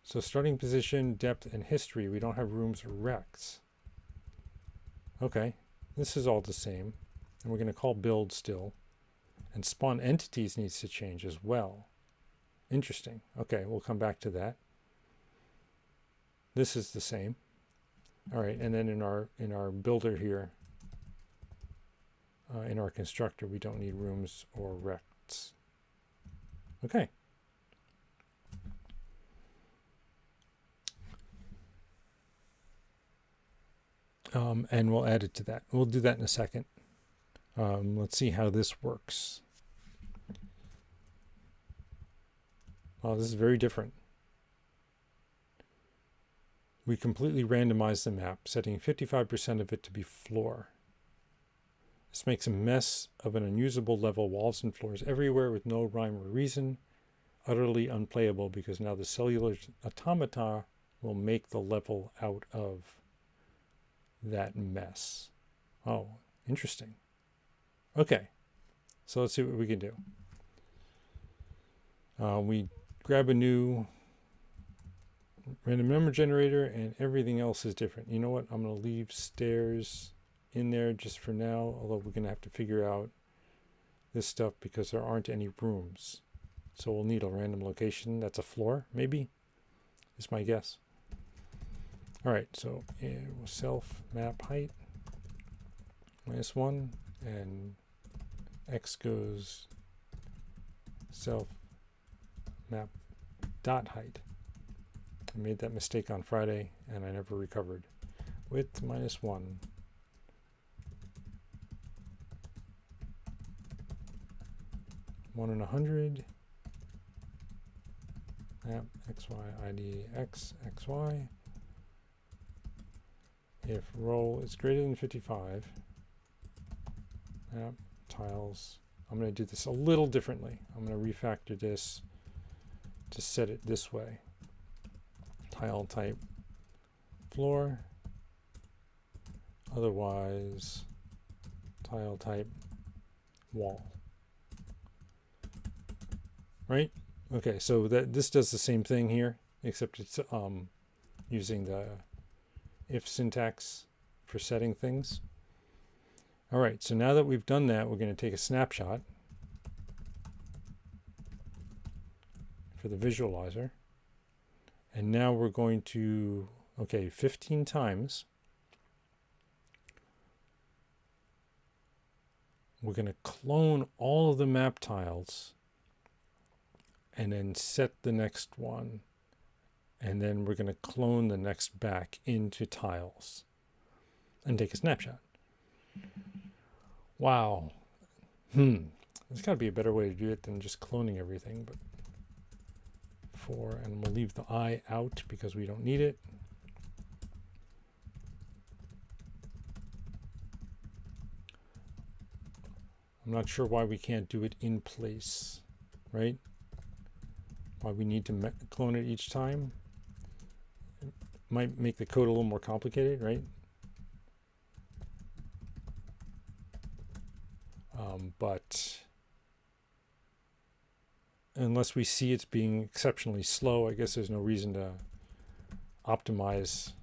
So starting position, depth, and history, we don't have rooms or recs. Okay, this is all the same. And we're going to call build still. And spawn entities needs to change as well. Interesting. Okay, we'll come back to that. This is the same. All right, and then in our builder here, in our constructor, we don't need rooms or recs. Okay. And we'll add it to that. We'll do that in a second. Let's see how this works. Oh, this is very different. We completely randomized the map, setting 55% of it to be floor. This makes a mess of an unusable level, walls and floors everywhere with no rhyme or reason. Utterly unplayable because now the Cellular Automata will make the level out of that mess. Oh, interesting. Okay, so let's see what we can do. We grab a new random number generator and everything else is different. You know what? I'm going to leave stairs in there just for now, although we're going to have to figure out this stuff because there aren't any rooms. So we'll need a random location. That's a floor, maybe, is my guess. All right, so self map height -1, and x goes self map dot height. I made that mistake on Friday and I never recovered. Width -1. One in 100. Map xy id x xy. If roll is greater than 55, map tiles. I'm going to do this a little differently. I'm going to refactor this to set it this way. Tile type floor. Otherwise, tile type wall. Right? Okay, so this does the same thing here, except it's using the if syntax for setting things. All right, so now that we've done that, we're going to take a snapshot for the visualizer. And now we're going to, okay, 15 times. We're going to clone all of the map tiles and then set the next one. And then we're going to clone the next back into tiles and take a snapshot. Wow. There's got to be a better way to do it than just cloning everything. But and we'll leave the I out because we don't need it. I'm not sure why we can't do it in place, right? Why we need to clone it each time. It might make the code a little more complicated, right? But unless we see it's being exceptionally slow, I guess there's no reason to optimize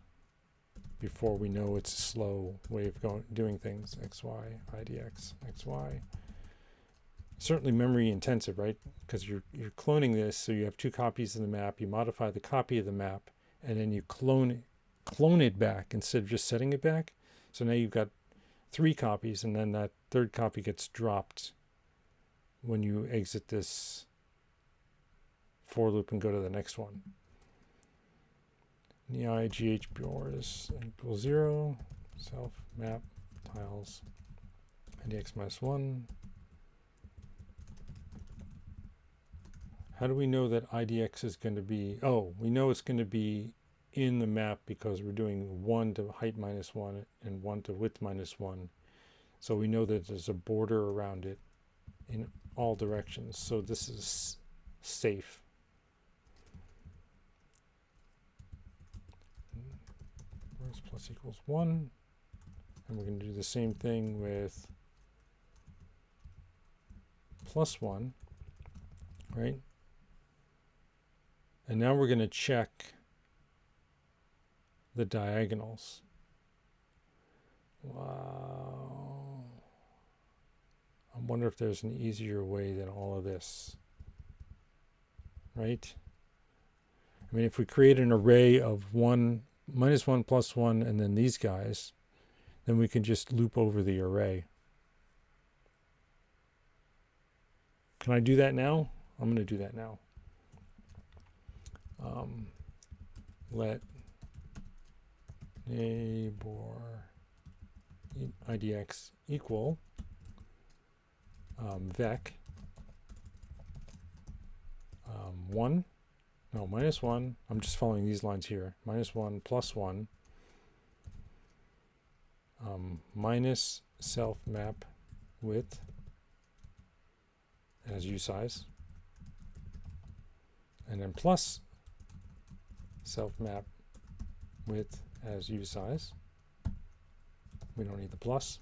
before we know it's a slow way of doing things. XY, IDX, XY. Certainly memory intensive, right? Because you're cloning this, so you have two copies of the map. You modify the copy of the map, and then you clone it back instead of just setting it back. So now you've got 3 copies, and then that third copy gets dropped when you exit this for loop and go to the next one. Nei GHBORs equals 0, self map tiles IDX -1. How do we know that IDX is going to be, oh, we know it's going to be in the map because we're doing 1 to height -1 and 1 to width -1. So we know that there's a border around it in all directions. So this is safe. Where's plus equals 1? And we're going to do the same thing with +1, right? And now we're going to check the diagonals. Wow. I wonder if there's an easier way than all of this, right? I mean, if we create an array of 1, -1, +1, and then these guys, then we can just loop over the array. Can I do that now? I'm going to do that now. Let neighbor IDX equal vec 1, no, -1, I'm just following these lines here, -1, +1, minus self map width as usize, and then plus self map width as usize. We don't need the plus.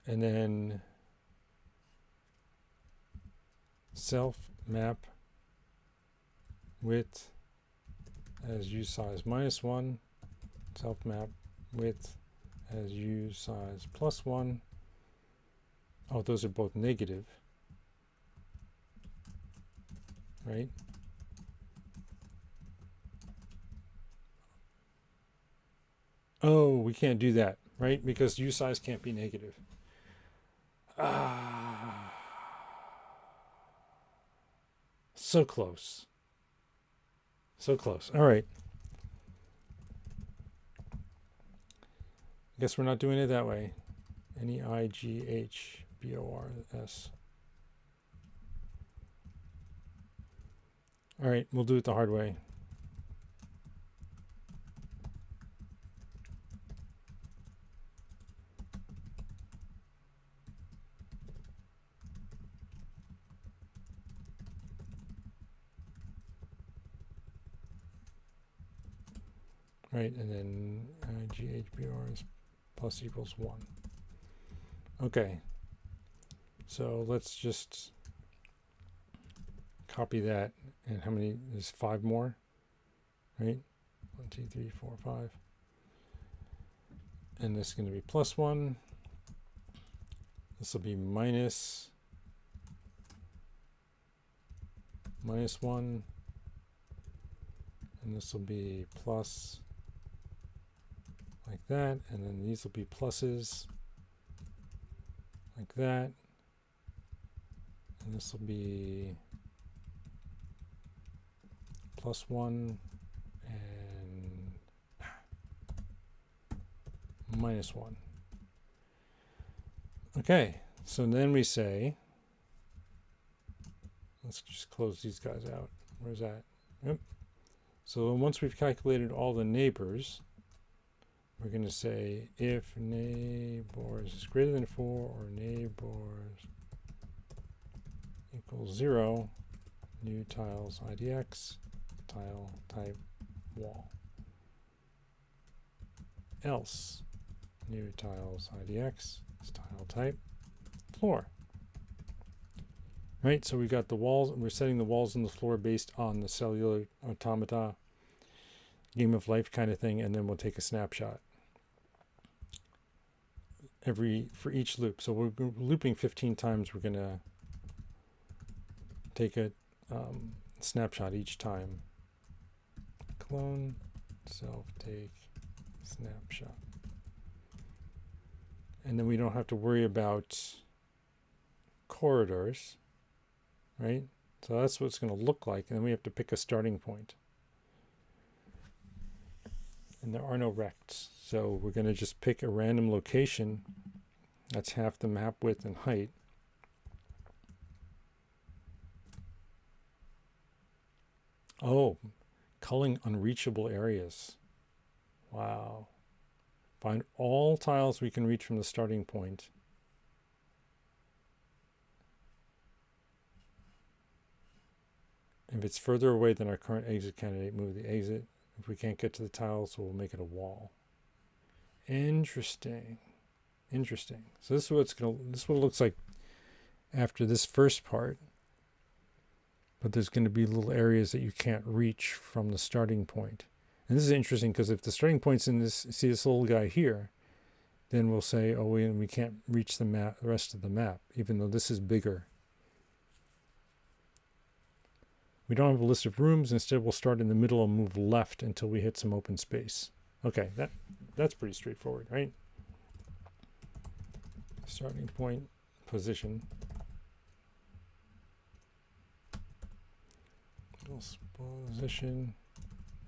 And then self map width as usize -1, self map width as usize +1, Oh, those are both negative, right? Oh, we can't do that, right? Because usize can't be negative. Ah, so close. So close. All right. Guess we're not doing it that way. NEIGHBORS. All right, we'll do it the hard way. Right, and then GHBRs plus equals 1. Okay, so let's just copy that. And how many? There's 5 more, right? 1, 2, 3, 4, 5. And this is going to be plus 1. This will be minus 1. And this will be plus like that. And then these will be pluses like that. And this will be plus 1 and minus 1. Okay, so then we say, let's just close these guys out. Where's that? Yep. So once we've calculated all the neighbors, we're going to say if neighbors is greater than 4 or neighbors equals 0, new tiles IDX, tile type wall. Else, new tiles IDX is tile type floor. Right, so we got the walls, we're setting the walls and the floor based on the Cellular Automata game of life kind of thing, and then we'll take a snapshot for each loop. So we're looping 15 times. We're going to take a snapshot each time. Clone, self, take, snapshot. And then we don't have to worry about corridors, right? So that's what it's going to look like. And then we have to pick a starting point. And there are no rects. So we're going to just pick a random location. That's half the map width and height. Oh, culling unreachable areas. Wow. Find all tiles we can reach from the starting point. If it's further away than our current exit candidate, move the exit. If we can't get to the tiles, we'll make it a wall. Interesting. Interesting. So this is what it looks like after this first part. But there's going to be little areas that you can't reach from the starting point. And this is interesting because if the starting point's in this, see this little guy here, then we'll say, oh, we can't reach the map, the rest of the map, even though this is bigger. We don't have a list of rooms. Instead, we'll start in the middle and move left until we hit some open space. Okay, that's pretty straightforward, right? Starting point, position. Position,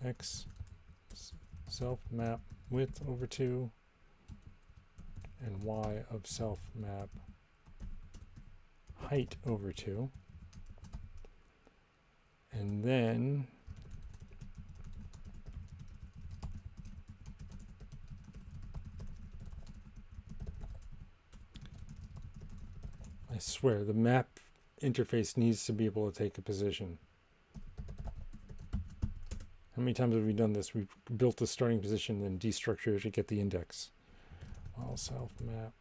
X, self map width over 2, and Y of self map height over 2. And then I swear the map interface needs to be able to take a position. How many times have we done this? We've built the starting position, then destructure to get the index. Well, self map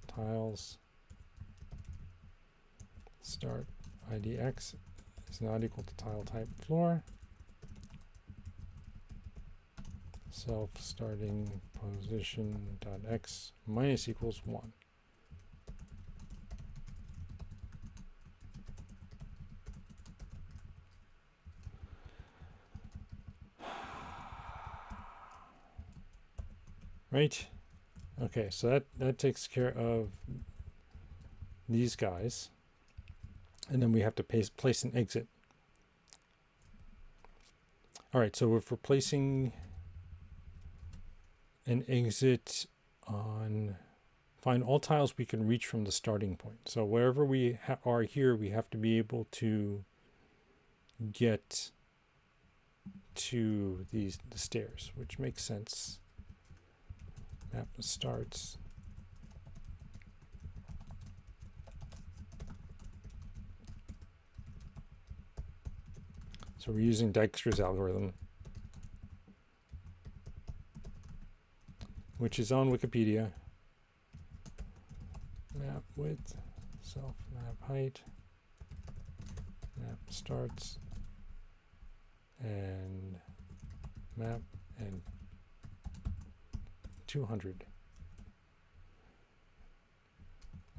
tiles start IDX is not equal to tile type floor. Self starting position dot x minus equals 1. right? Okay, so that takes care of these guys. And then we have to place an exit. All right, so if we're placing an exit on, find all tiles we can reach from the starting point. So wherever we are here, we have to be able to get to the stairs, which makes sense. Map starts. So we're using Dijkstra's algorithm, which is on Wikipedia. Map width, self map height, map starts, and map and 200.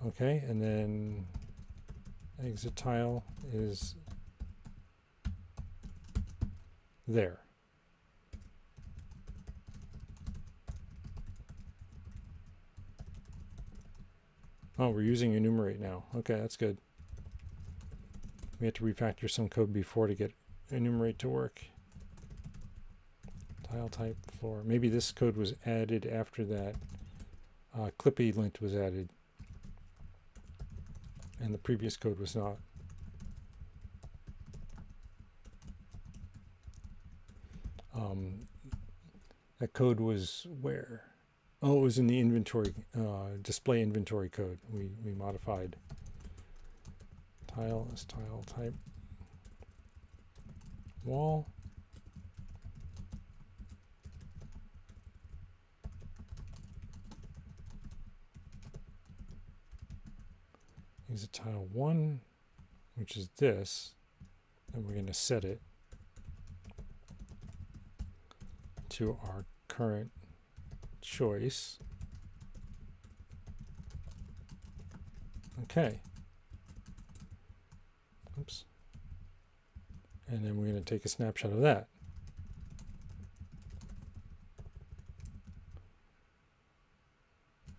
Okay, and then exit tile is there. Oh, we're using enumerate now. Okay, that's good. We had to refactor some code before to get enumerate to work. Tile type floor. Maybe this code was added after that clippy lint was added, and the previous code was not. That code was where? Oh, it was in the inventory, display inventory code. We modified. Tile is tile type. Wall. Use a tile 1, which is this, and we're going to set it to our current choice. Okay. Oops. And then we're going to take a snapshot of that.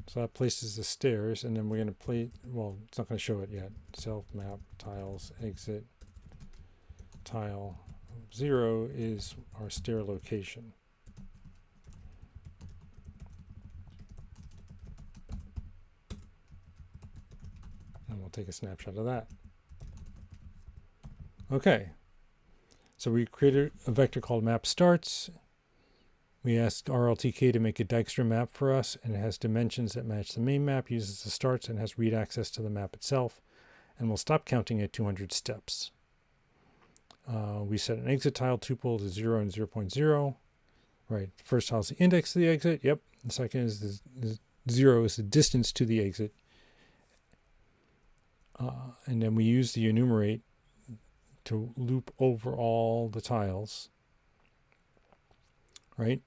So that places the stairs, and then we're going to play, well, it's not going to show it yet. Self map tiles exit tile 0 is our stair location. And we'll take a snapshot of that. Okay. So we created a vector called map starts. We asked RLTK to make a Dijkstra map for us, and it has dimensions that match the main map, uses the starts, and has read access to the map itself, and we'll stop counting at 200 steps. We set an exit tile tuple to 0 and 0.0. Right, the first tile is the index to the exit. Yep. The second is the 0 is the distance to the exit. And then we use the enumerate to loop over all the tiles. Right?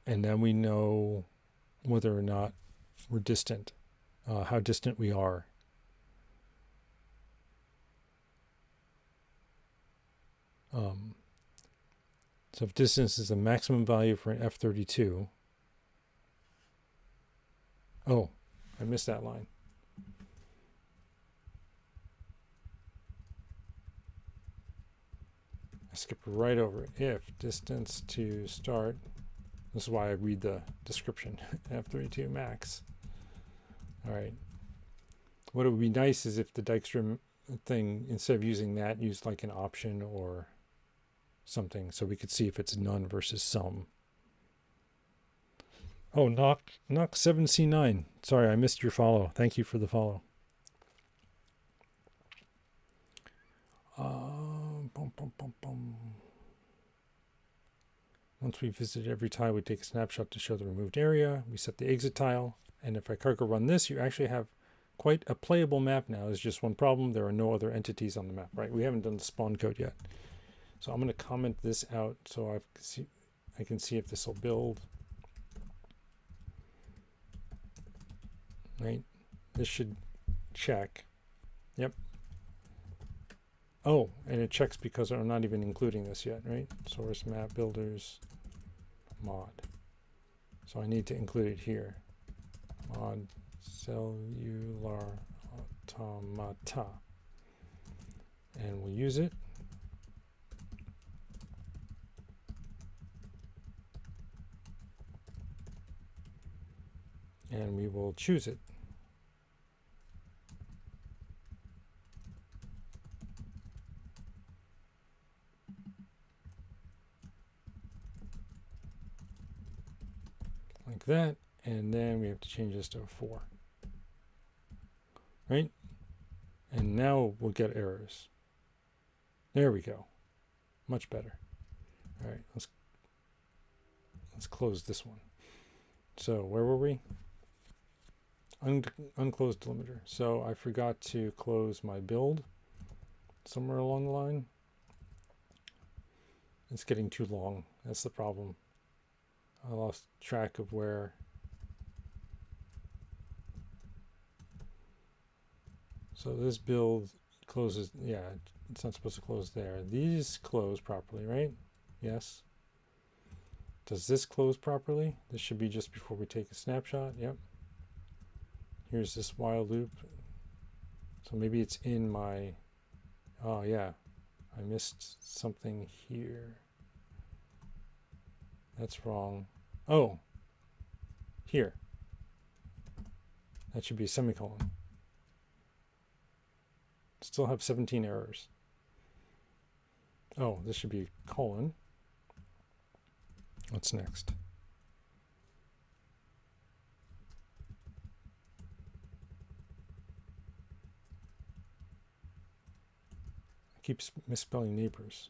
And then we know whether or not we're distant, how distant we are. So if distance is the maximum value for an F32. Oh, I missed that line. I skipped right over it. If distance to start, this is why I read the description, F32 max. All right. What would be nice is if the Dijkstra thing, instead of using that, used like an option or something, so we could see if it's none versus some. Oh, knock 7C9. Sorry, I missed your follow. Thank you for the follow. Once we visit every tile, we take a snapshot to show the removed area. We set the exit tile, and if I cargo run this, you actually have quite a playable map now. There's just one problem. There are no other entities on the map, right? We haven't done the spawn code yet. So I'm going to comment this out so I can see if this will build. Right? This should check. Yep. Oh, and it checks because I'm not even including this yet, right? Source map builders mod. So I need to include it here. Mod Cellular Automata. And we'll use it. And we will choose it. Like that. And then we have to change this to a 4. Right? And now we'll get errors. There we go. Much better. All right, let's close this one. So where were we? Unclosed delimiter. So I forgot to close my build somewhere along the line. It's getting too long. That's the problem. I lost track of where. So this build closes, yeah, it's not supposed to close there. These close properly, right? Yes. Does this close properly? This should be just before we take a snapshot. Yep. Here's this while loop. So maybe it's in my, oh yeah, I missed something here. That's wrong. Oh, here. That should be a semicolon. Still have 17 errors. Oh, this should be a colon. What's next? I keep misspelling neighbors.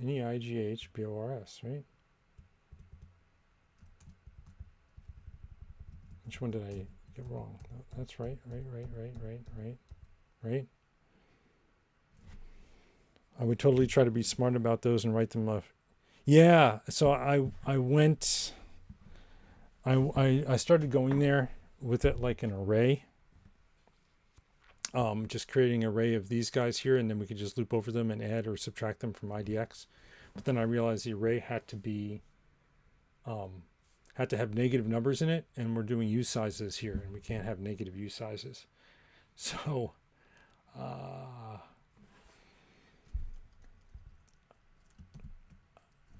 N-E-I-G-H-B-O-R-S, right? Which one did I get wrong? No, that's right. Right? I would totally try to be smart about those and write them up. Yeah, so I started going there with it like an array. Just creating an array of these guys here, and then we could just loop over them and add or subtract them from IDX. But then I realized the array had to be had to have negative numbers in it, and we're doing use sizes here, and we can't have negative use sizes. So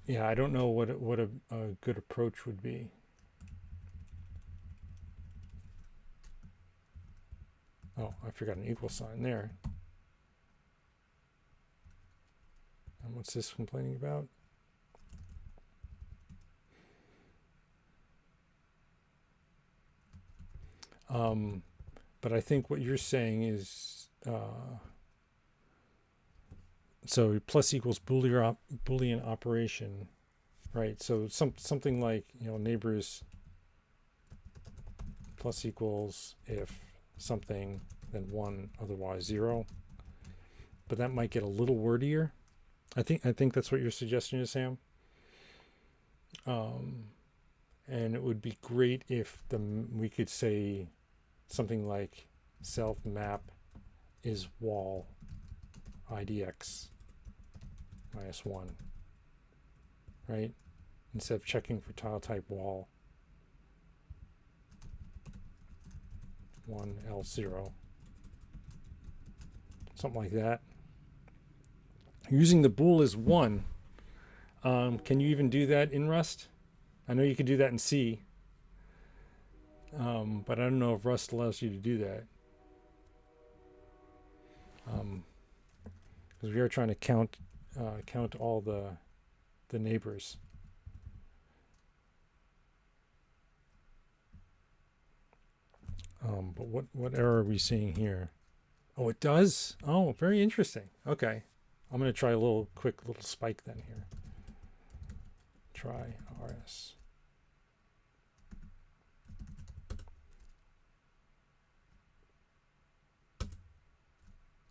yeah, I don't know what a good approach would be. Oh, I forgot an equal sign there. And what's this complaining about? But I think what you're saying is so plus equals Boolean operation, right? So something like, you know, neighbors plus equals if something, then 1, otherwise 0. But that might get a little wordier. I think that's what your suggestion is, Sam. And it would be great if we could say something like self map is wall IDX -1, right? Instead of checking for tile type wall 1 L0, something like that. Using the bool as 1. Can you even do that in Rust? I know you could do that in C, but I don't know if Rust allows you to do that. Because we are trying to count all the neighbors. But what error are we seeing here? Oh, it does? Oh, very interesting. Okay. I'm going to try a quick little spike then here. Try RS.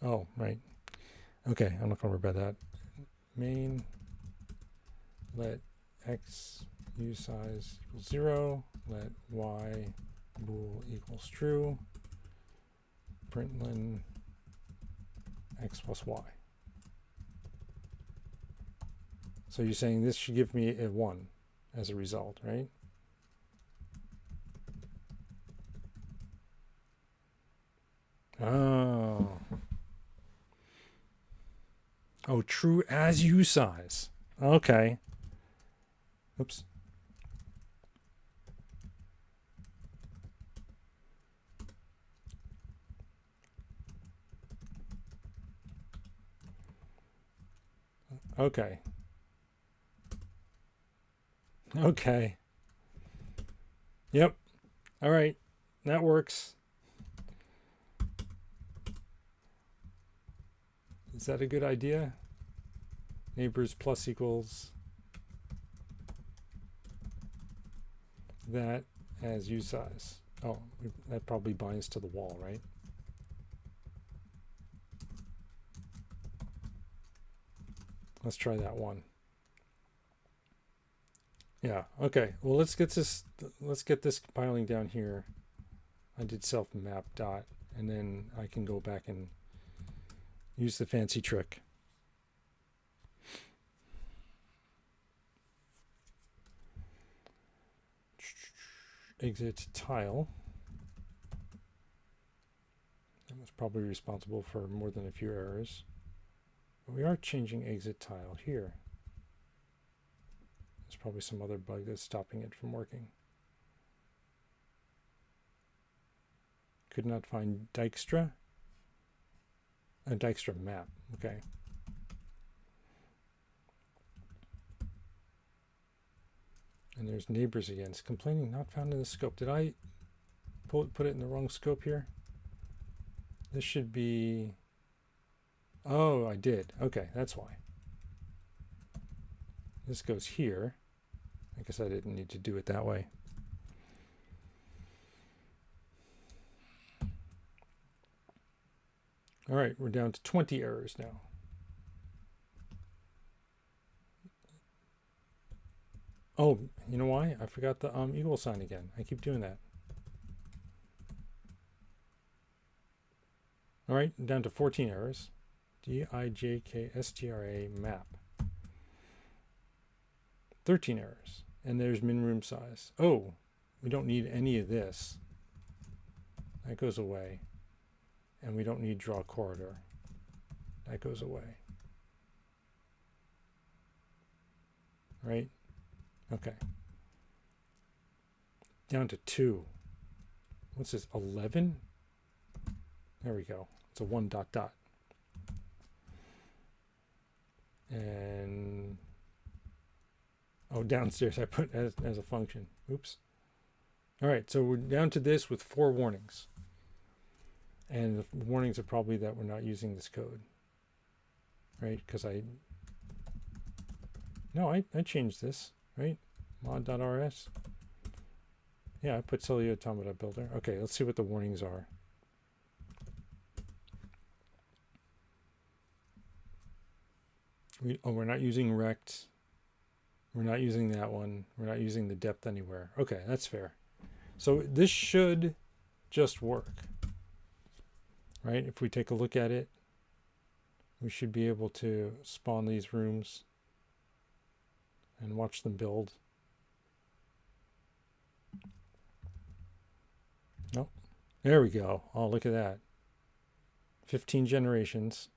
Oh, right. Okay, I'm not going to worry about that. Main let x use size equals 0. Let y bool equals true. Println x plus y. So you're saying this should give me a 1 as a result, right? Oh. Oh, true as you size. Okay. Oops. Okay. Okay. Yep. All right. That works. Is that a good idea? Neighbors plus equals that as U size. Oh, that probably binds to the wall, right? Let's try that one. Yeah, okay. Well, let's get this compiling down here. I did self map dot, and then I can go back and use the fancy trick. Exit tile. That was probably responsible for more than a few errors. But we are changing exit tile here. There's probably some other bug that's stopping it from working. Could not find Dijkstra. A Dijkstra map. Okay. And there's neighbors again. It's complaining not found in the scope. Did I put it in the wrong scope here? This should be... Oh, I did. Okay, that's why. This goes here. I guess I didn't need to do it that way. All right, we're down to 20 errors now. Oh, you know why? I forgot the equal sign again. I keep doing that. All right, down to 14 errors. DIJKSTRA map. 13 errors. And there's min room size. Oh, we don't need any of this. That goes away. And we don't need draw corridor. That goes away. Right? Okay. Down to 2. What's this? 11? There we go. It's a 1 dot dot. And oh, downstairs I put as a function. Oops. All right, so we're down to this with 4 warnings. And the warnings are probably that we're not using this code. Right? Because I changed this, right? Mod.rs. Yeah, I put Cellular Automata builder. Okay, let's see what the warnings are. We're not using rect. We're not using that one. We're not using the depth anywhere. Okay, that's fair. So this should just work. Right? If we take a look at it, we should be able to spawn these rooms and watch them build. Nope. There we go. Oh, look at that. 15 generations.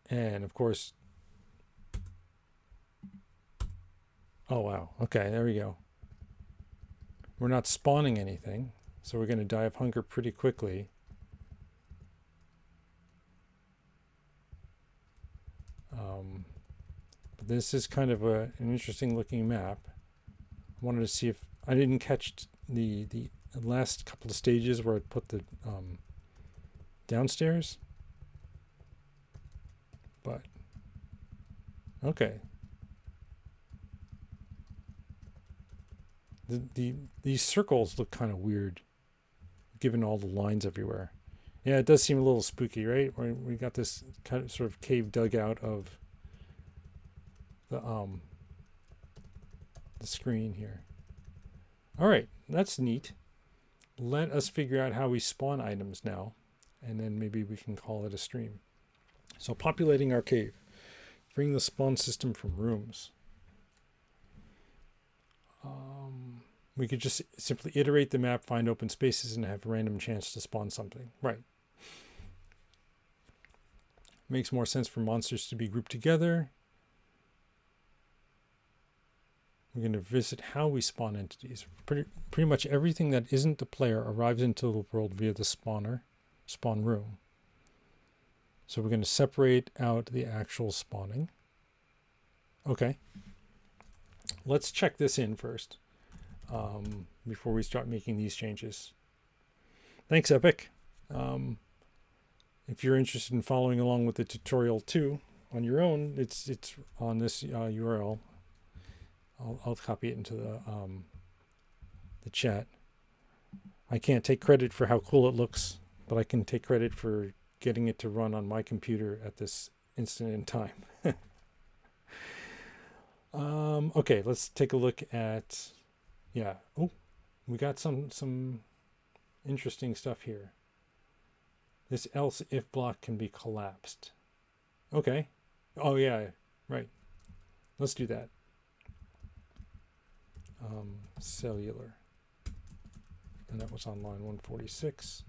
And of course, oh wow, okay, there we go. We're not spawning anything, so we're going to die of hunger pretty quickly. But this is kind of an interesting looking map. I wanted to see if I didn't catch the last couple of stages where I put the downstairs. But okay, these circles look kind of weird, given all the lines everywhere. Yeah, it does seem a little spooky, right? We got this kind of sort of cave dugout of the screen here. All right, that's neat. Let us figure out how we spawn items now, and then maybe we can call it a stream. So populating our cave. Freeing the spawn system from rooms. We could just simply iterate the map, find open spaces, and have a random chance to spawn something. Right. Makes more sense for monsters to be grouped together. We're going to visit how we spawn entities. Pretty much everything that isn't the player arrives into the world via the spawn room. So we're going to separate out the actual spawning. Okay. Let's check this in first before we start making these changes. Thanks, Epic. If you're interested in following along with the tutorial too on your own, it's on this URL. I'll copy it into the chat. I can't take credit for how cool it looks, but I can take credit for getting it to run on my computer at this instant in time. Okay, let's take a look at, yeah. Oh, we got some interesting stuff here. This else if block can be collapsed. Okay. Oh yeah, right. Let's do that. Cellular. And that was on line 146.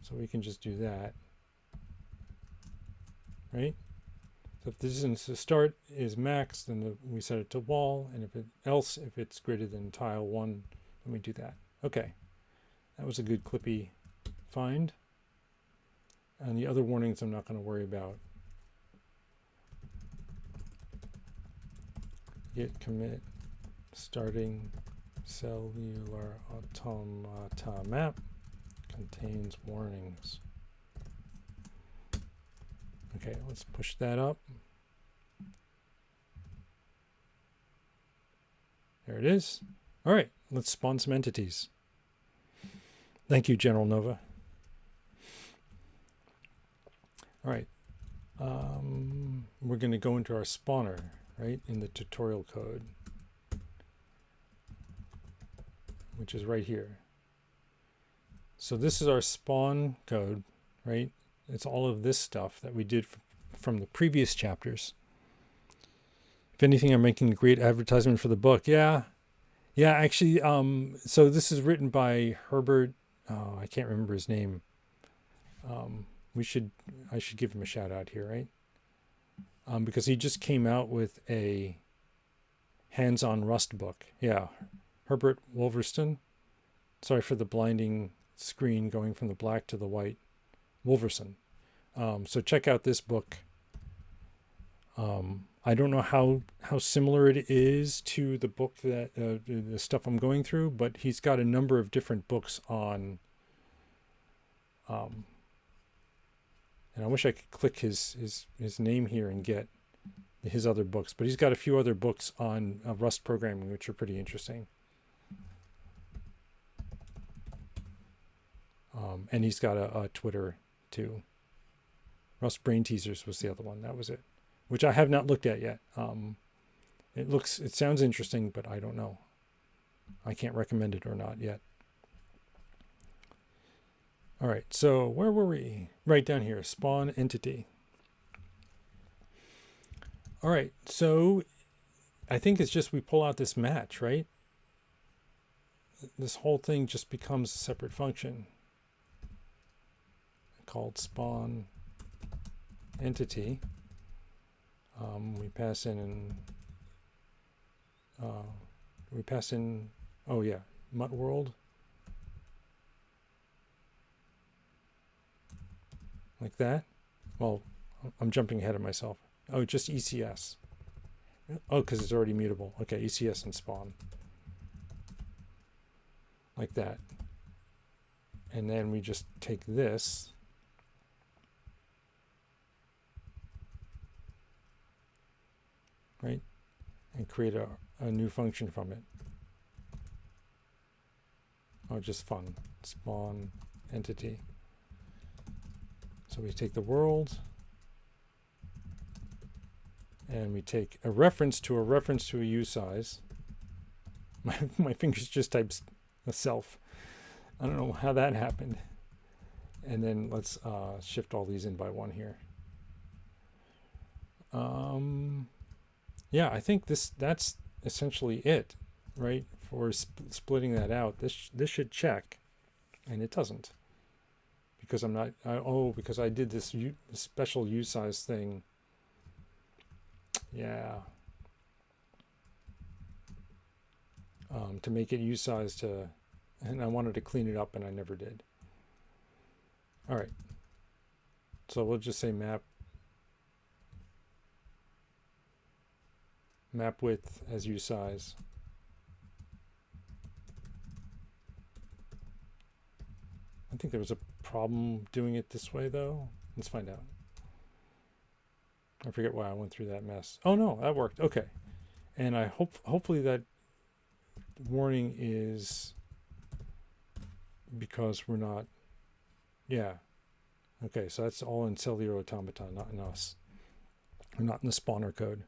So we can just do that. Right? So if this isn't the start is max, then we set it to wall, and if it's greater than tile 1, then we do that. Okay. That was a good clippy find. And the other warnings I'm not going to worry about. Git commit starting cellular automata map contains warnings. Okay, let's push that up. There it is. All right, let's spawn some entities. Thank you, General Nova. All right, we're going to go into our spawner, right, in the tutorial code, which is right here. So this is our spawn code, right? It's all of this stuff that we did from the previous chapters. If anything, I'm making a great advertisement for the book. Yeah, actually, so this is written by Herbert, I can't remember his name. I should give him a shout out here, right? Because he just came out with a hands-on Rust book. Yeah, Herbert Wolverstone. Sorry for the blinding screen going from the black to the white. Wolverson. So check out this book. I don't know how similar it is to the book that the stuff I'm going through, but he's got a number of different books on. And I wish I could click his name here and get his other books, but he's got a few other books on Rust programming, which are pretty interesting. And he's got a Twitter too. Rust Brain Teasers was the other one. That was it, which I have not looked at yet. It sounds interesting, but I don't know. I can't recommend it or not yet. All right, so where were we? Right down here, spawn entity. All right, so I think it's just we pull out this match, right? This whole thing just becomes a separate function called spawn entity. We pass in oh yeah, mutt world. Like that. Well, I'm jumping ahead of myself. Oh, just ECS. Oh, because it's already mutable. Okay, ECS and spawn. Like that. And then we just take this. Right? And create a new function from it. Oh, just fun. Spawn entity. So we take the world, and we take a reference to a use size. My fingers just typed a self. I don't know how that happened. And then let's shift all these in by one here. Yeah, I think that's essentially it, right? For splitting that out, this should check, and it doesn't, because I'm not. Because I did this special usize thing. Yeah. To make it usize to, and I wanted to clean it up, and I never did. All right. So we'll just say map width as usize. I think there was a problem doing it this way, though. Let's find out. I forget why I went through that mess. Oh no, that worked. Okay. And I hopefully that warning is because we're not. Yeah. Okay, so that's all in Cellular Automata, not in us. We're not in the spawner code.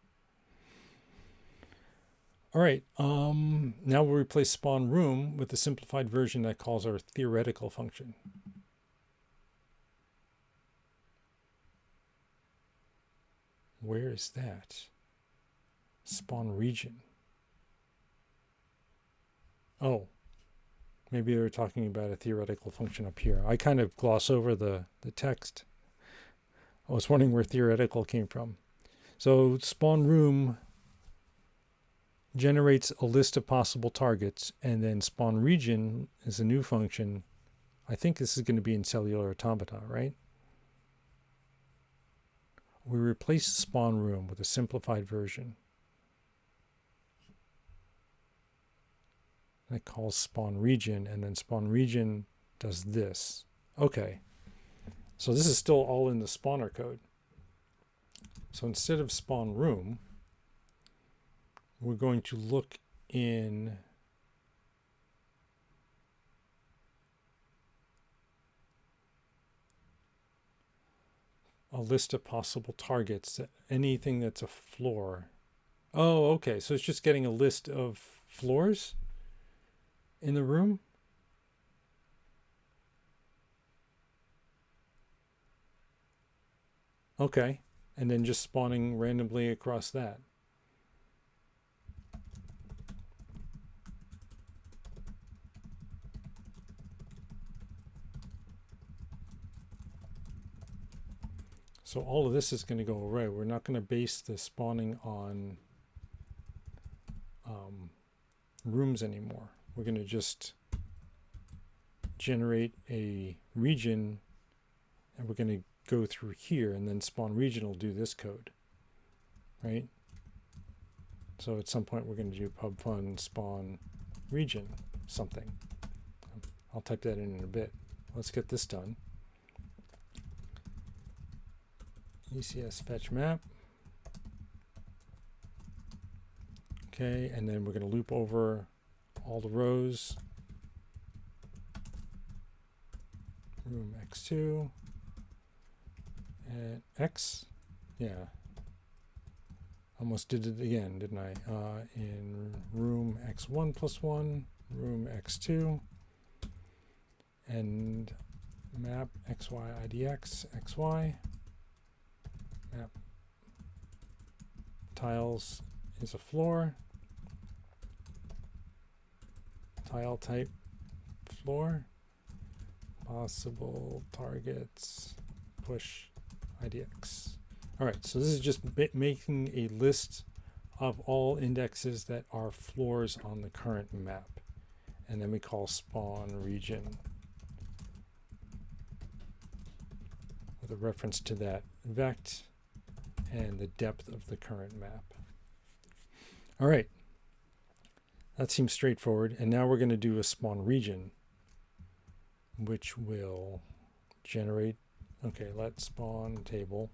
All right. Now we'll replace spawn room with the simplified version that calls our theoretical function. Where is that? Spawn region. Oh, maybe they were talking about a theoretical function up here. I kind of gloss over the text. I was wondering where theoretical came from. So spawn room generates a list of possible targets, and then spawn region is a new function. I think this is going to be in Cellular Automata, right? We replace spawn room with a simplified version that calls spawn region, and then spawn region does this. Okay, so this is still all in the spawner code. So instead of spawn room, we're going to look in a list of possible targets, anything that's a floor. Oh, okay, so it's just getting a list of floors in the room? Okay, and then just spawning randomly across that. So all of this is going to go away. We're not going to base the spawning on rooms anymore. We're going to just generate a region, and we're going to go through here, and then spawn region will do this code, right? So at some point we're going to do pub fun spawn region something. I'll type that in a bit. Let's get this done. ECS fetch map. Okay, and then we're going to loop over all the rows. Room x2 and x. Yeah. Almost did it again, didn't I? In room x1 plus 1, room x2, and map xy idx xy. Map tiles is a floor. Tile type floor. Possible targets push idx. All right, so this is just making a list of all indexes that are floors on the current map. And then we call spawn region with a reference to that vect and the depth of the current map. All right, that seems straightforward. And now we're going to do a spawn region, which will generate, okay, let spawn table.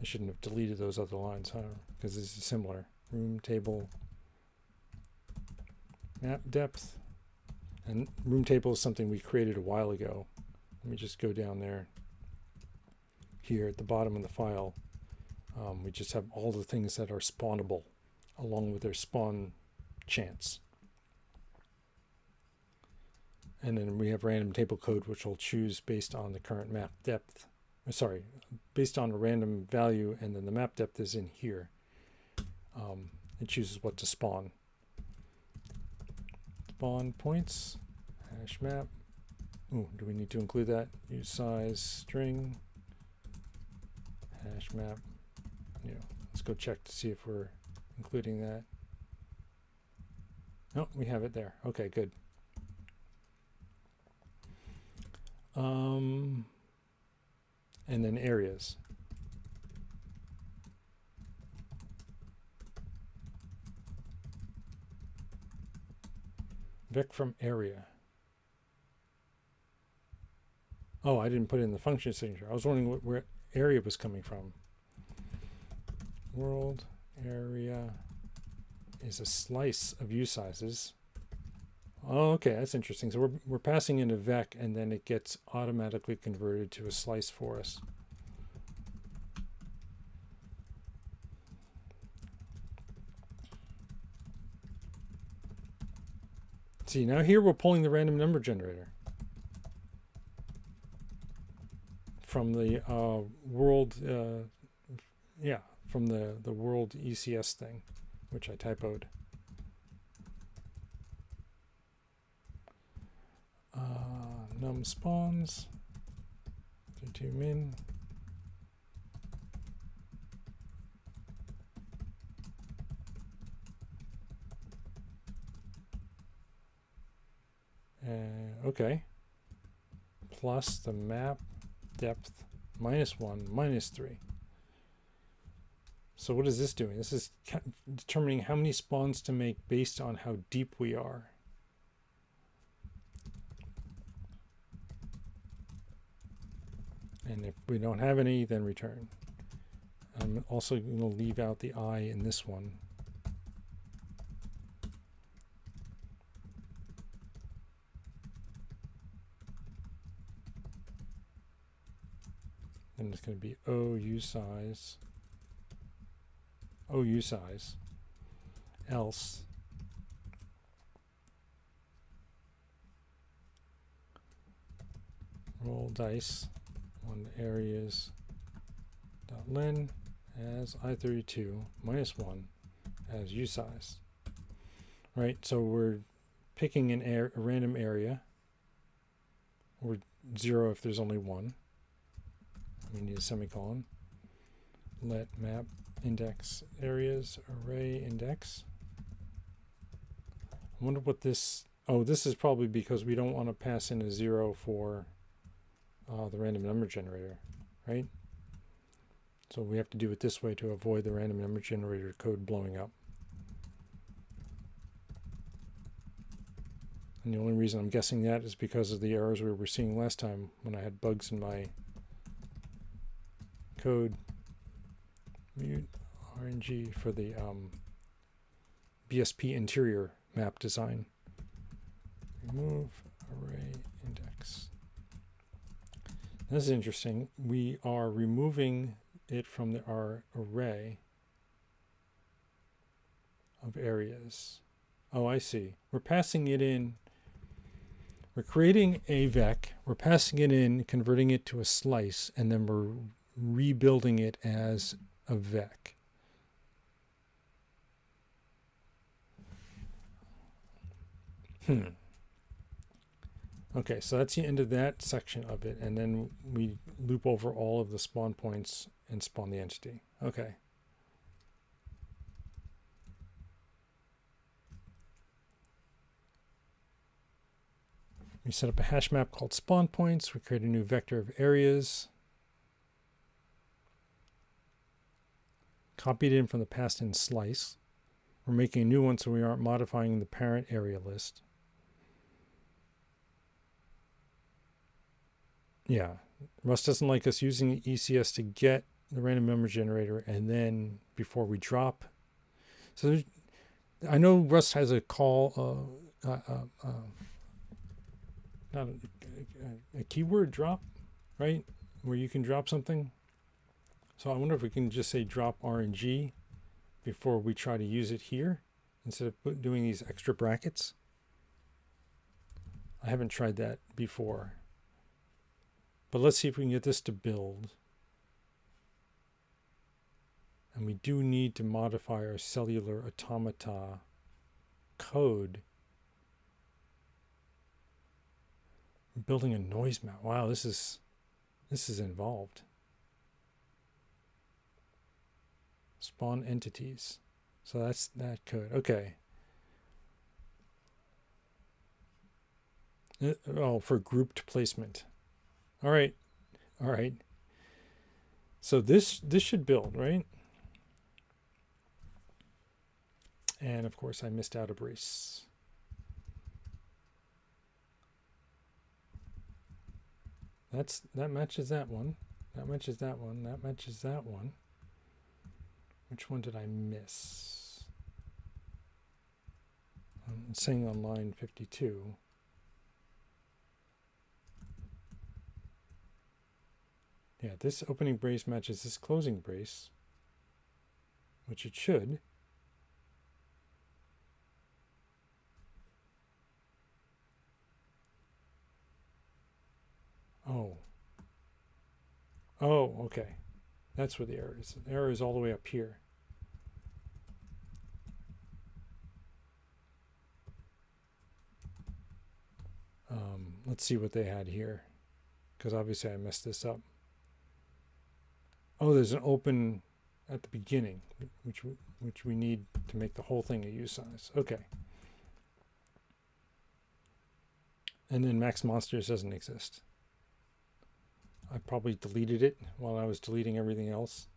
I shouldn't have deleted those other lines, huh? Because this is similar. Room table map depth. And room table is something we created a while ago. Let me just go down there. Here at the bottom of the file, we just have all the things that are spawnable along with their spawn chance. And then we have random table code, which will choose based on the current map depth sorry, based on a random value, and then the map depth is in here. It chooses what to spawn. Spawn points, hash map. Ooh, do we need to include that? Use size, string, hash map. Yeah, let's go check to see if we're including that. No, we have it there. Okay, good. And then areas. Vec from area. Oh, I didn't put in the function signature. I was wondering where area was coming from. World area is a slice of usizes. Oh, okay, that's interesting. So we're passing in a vec, and then it gets automatically converted to a slice for us. See, now here we're pulling the random number generator from the world, yeah, from the world ECS thing, which I typoed. Num spawns, 32 min. Okay. Plus the map depth -1, -3. So what is this doing? This is determining how many spawns to make based on how deep we are. And if we don't have any, then return. I'm also going to leave out the I in this one. Then it's going to be OU size, else roll dice on areas dot len as I32 -1 as usize. Right, so we're picking a random area, or 0 if there's only one. We need a semicolon. Let map index areas array index. I wonder what this, oh, this is probably because we don't want to pass in a 0 for the random number generator, right? So we have to do it this way to avoid the random number generator code blowing up. And the only reason I'm guessing that is because of the errors we were seeing last time when I had bugs in my code. Mute RNG for the BSP Interior map design. Remove array index. This is interesting. We are removing it from our array of areas. Oh, I see. We're passing it in. We're creating a vec. We're passing it in, converting it to a slice, and then we're rebuilding it as a vec. Okay, so that's the end of that section of it, and then we loop over all of the spawn points and spawn the entity. Okay. We set up a hash map called spawn points. We create a new vector of areas. Copied in from the passed in slice. We're making a new one so we aren't modifying the parent area list. Yeah, Rust doesn't like us using ECS to get the random number generator and then before we drop. So I know Rust has a call, not a keyword drop, right? Where you can drop something. So I wonder if we can just say drop RNG before we try to use it here instead of doing these extra brackets. I haven't tried that before. But let's see if we can get this to build. And we do need to modify our cellular automata code. We're building a noise map. Wow, this is involved. Spawn entities. So that's that code. Okay. Oh, for grouped placement. All right. All right. So this should build, right? And of course I missed out a brace. That matches that one. That matches that one. That matches that one. Which one did I miss? I'm saying on line 52. Yeah, this opening brace matches this closing brace, which it should. Oh. Oh, okay. That's where the error is. The error is all the way up here. Let's see what they had here, because obviously I messed this up. Oh, there's an open at the beginning, which we need to make the whole thing a U size. Okay. And then max monsters doesn't exist. I probably deleted it while I was deleting everything else.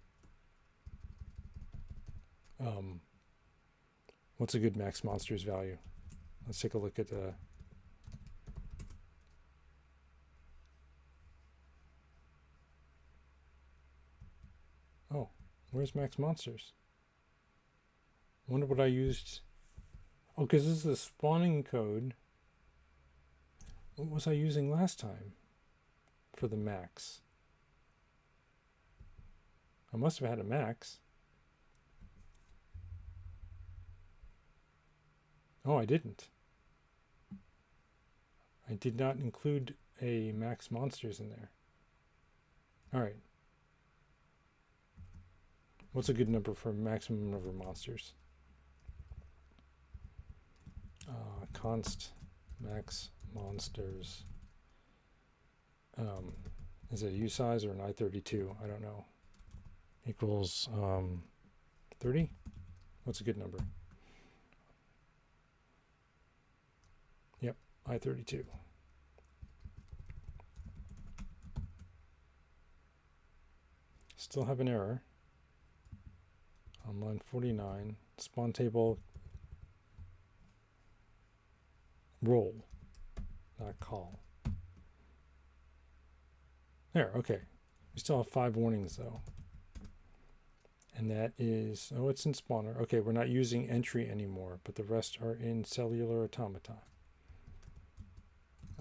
What's a good max monsters value? Let's take a look at the... Oh, where's max monsters? I wonder what I used. Oh, because this is the spawning code. What was I using last time for the max? I must have had a max. Oh, I didn't. I did not include a max monsters in there. All right. What's a good number for maximum number of monsters? Const max monsters. Is it a U size or an I32? I don't know. Equals 30? What's a good number? Yep, I32. Still have an error. On line 49, spawn table roll, not call. There, okay. We still have 5 warnings though. And that is, oh, it's in spawner. Okay, we're not using entry anymore, but the rest are in cellular automata.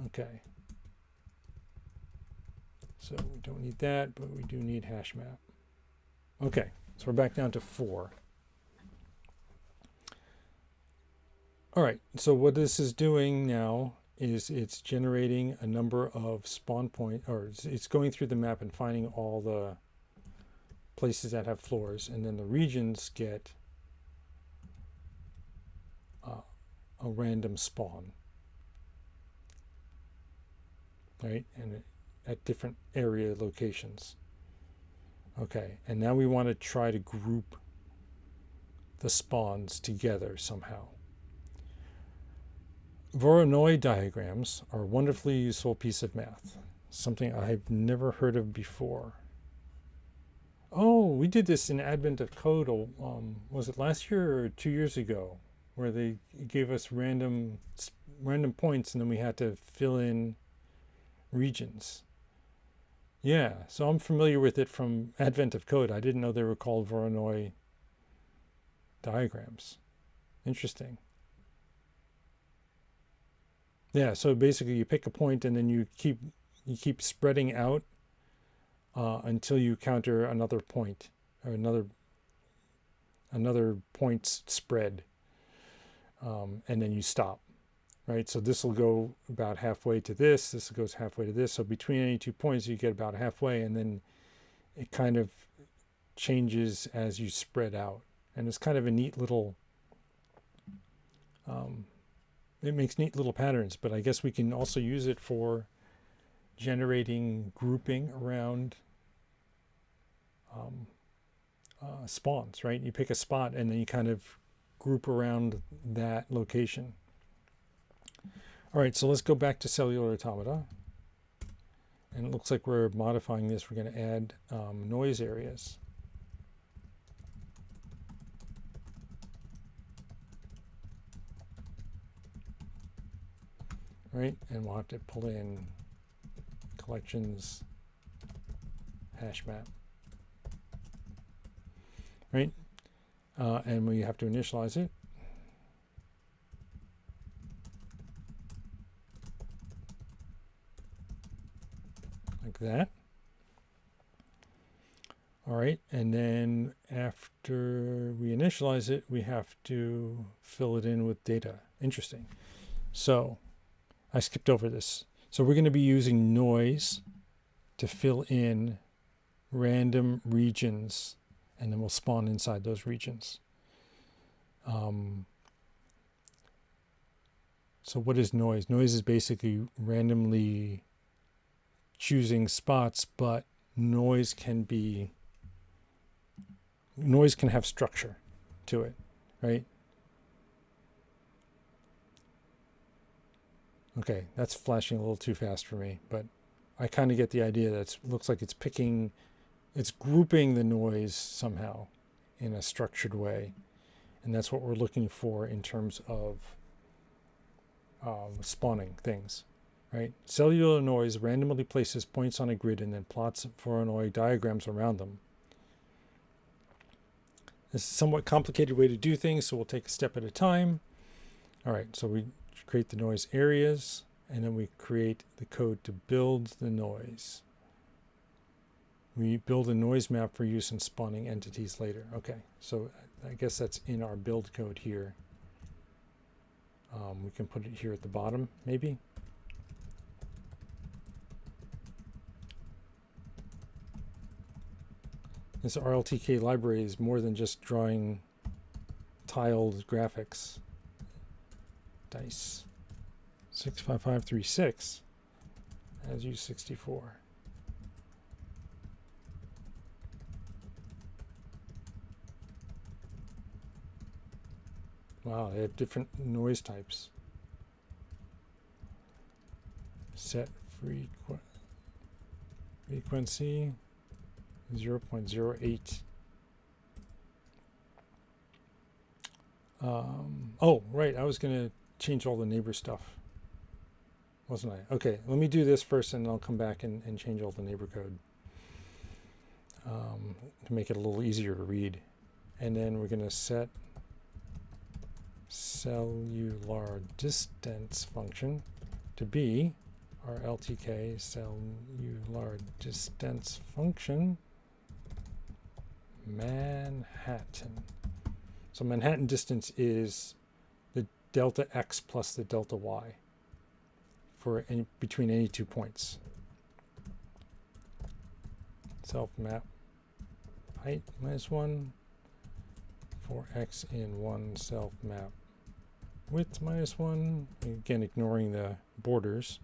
Okay. So we don't need that, but we do need hash map. Okay. So we're back down to 4. All right, so what this is doing now is it's generating a number of spawn points, or it's going through the map and finding all the places that have floors, and then the regions get a random spawn, right? And at different area locations. Okay, and now we want to try to group the spawns together somehow. Voronoi diagrams are a wonderfully useful piece of math, something I've never heard of before. Oh, we did this in Advent of Code, was it last year or 2 years ago, where they gave us random points and then we had to fill in regions. Yeah, so I'm familiar with it from Advent of Code. I didn't know they were called Voronoi diagrams. Interesting. Yeah, so basically you pick a point and then you keep spreading out until you counter another point or another point spread, and then you stop. right? So this will go about halfway to this. This goes halfway to this. So between any 2 points, you get about halfway, and then it kind of changes as you spread out. And it's kind of a neat little, it makes neat little patterns, but I guess we can also use it for generating grouping around spawns, right? You pick a spot and then you kind of group around that location. All right, so let's go back to Cellular Automata. And it looks like we're modifying this. We're going to add noise areas. Right, and we'll have to pull in collections hash map. Right, and we have to initialize it. Like that. All right, and then after we initialize it, we have to fill it in with data. Interesting. So I skipped over this. So we're going to be using noise to fill in random regions, and then we'll spawn inside those regions. So what is noise? Noise is basically randomly choosing spots, but noise can have structure to it, right? Okay, that's flashing a little too fast for me, but I kind of get the idea that it looks like it's grouping the noise somehow in a structured way. And that's what we're looking for in terms of spawning things, right? Cellular noise randomly places points on a grid and then plots Voronoi diagrams around them. This is a somewhat complicated way to do things, so we'll take a step at a time. All right, so we create the noise areas, and then we create the code to build the noise. We build a noise map for use in spawning entities later. Okay, so I guess that's in our build code here. We can put it here at the bottom, maybe. This RLTK library is more than just drawing tiled graphics. Dice 65536 as U64. Wow, they have different noise types. Set frequency 0.08. Oh, right, I was going to change all the neighbor stuff, wasn't I? Okay, let me do this first and I'll come back and change all the neighbor code to make it a little easier to read. And then we're going to set cellular distance function to be our LTK cellular distance function Manhattan. So Manhattan distance is the delta x plus the delta y for between any 2 points. Self map height -1 for x in 1 self map width -1. Again, ignoring the borders.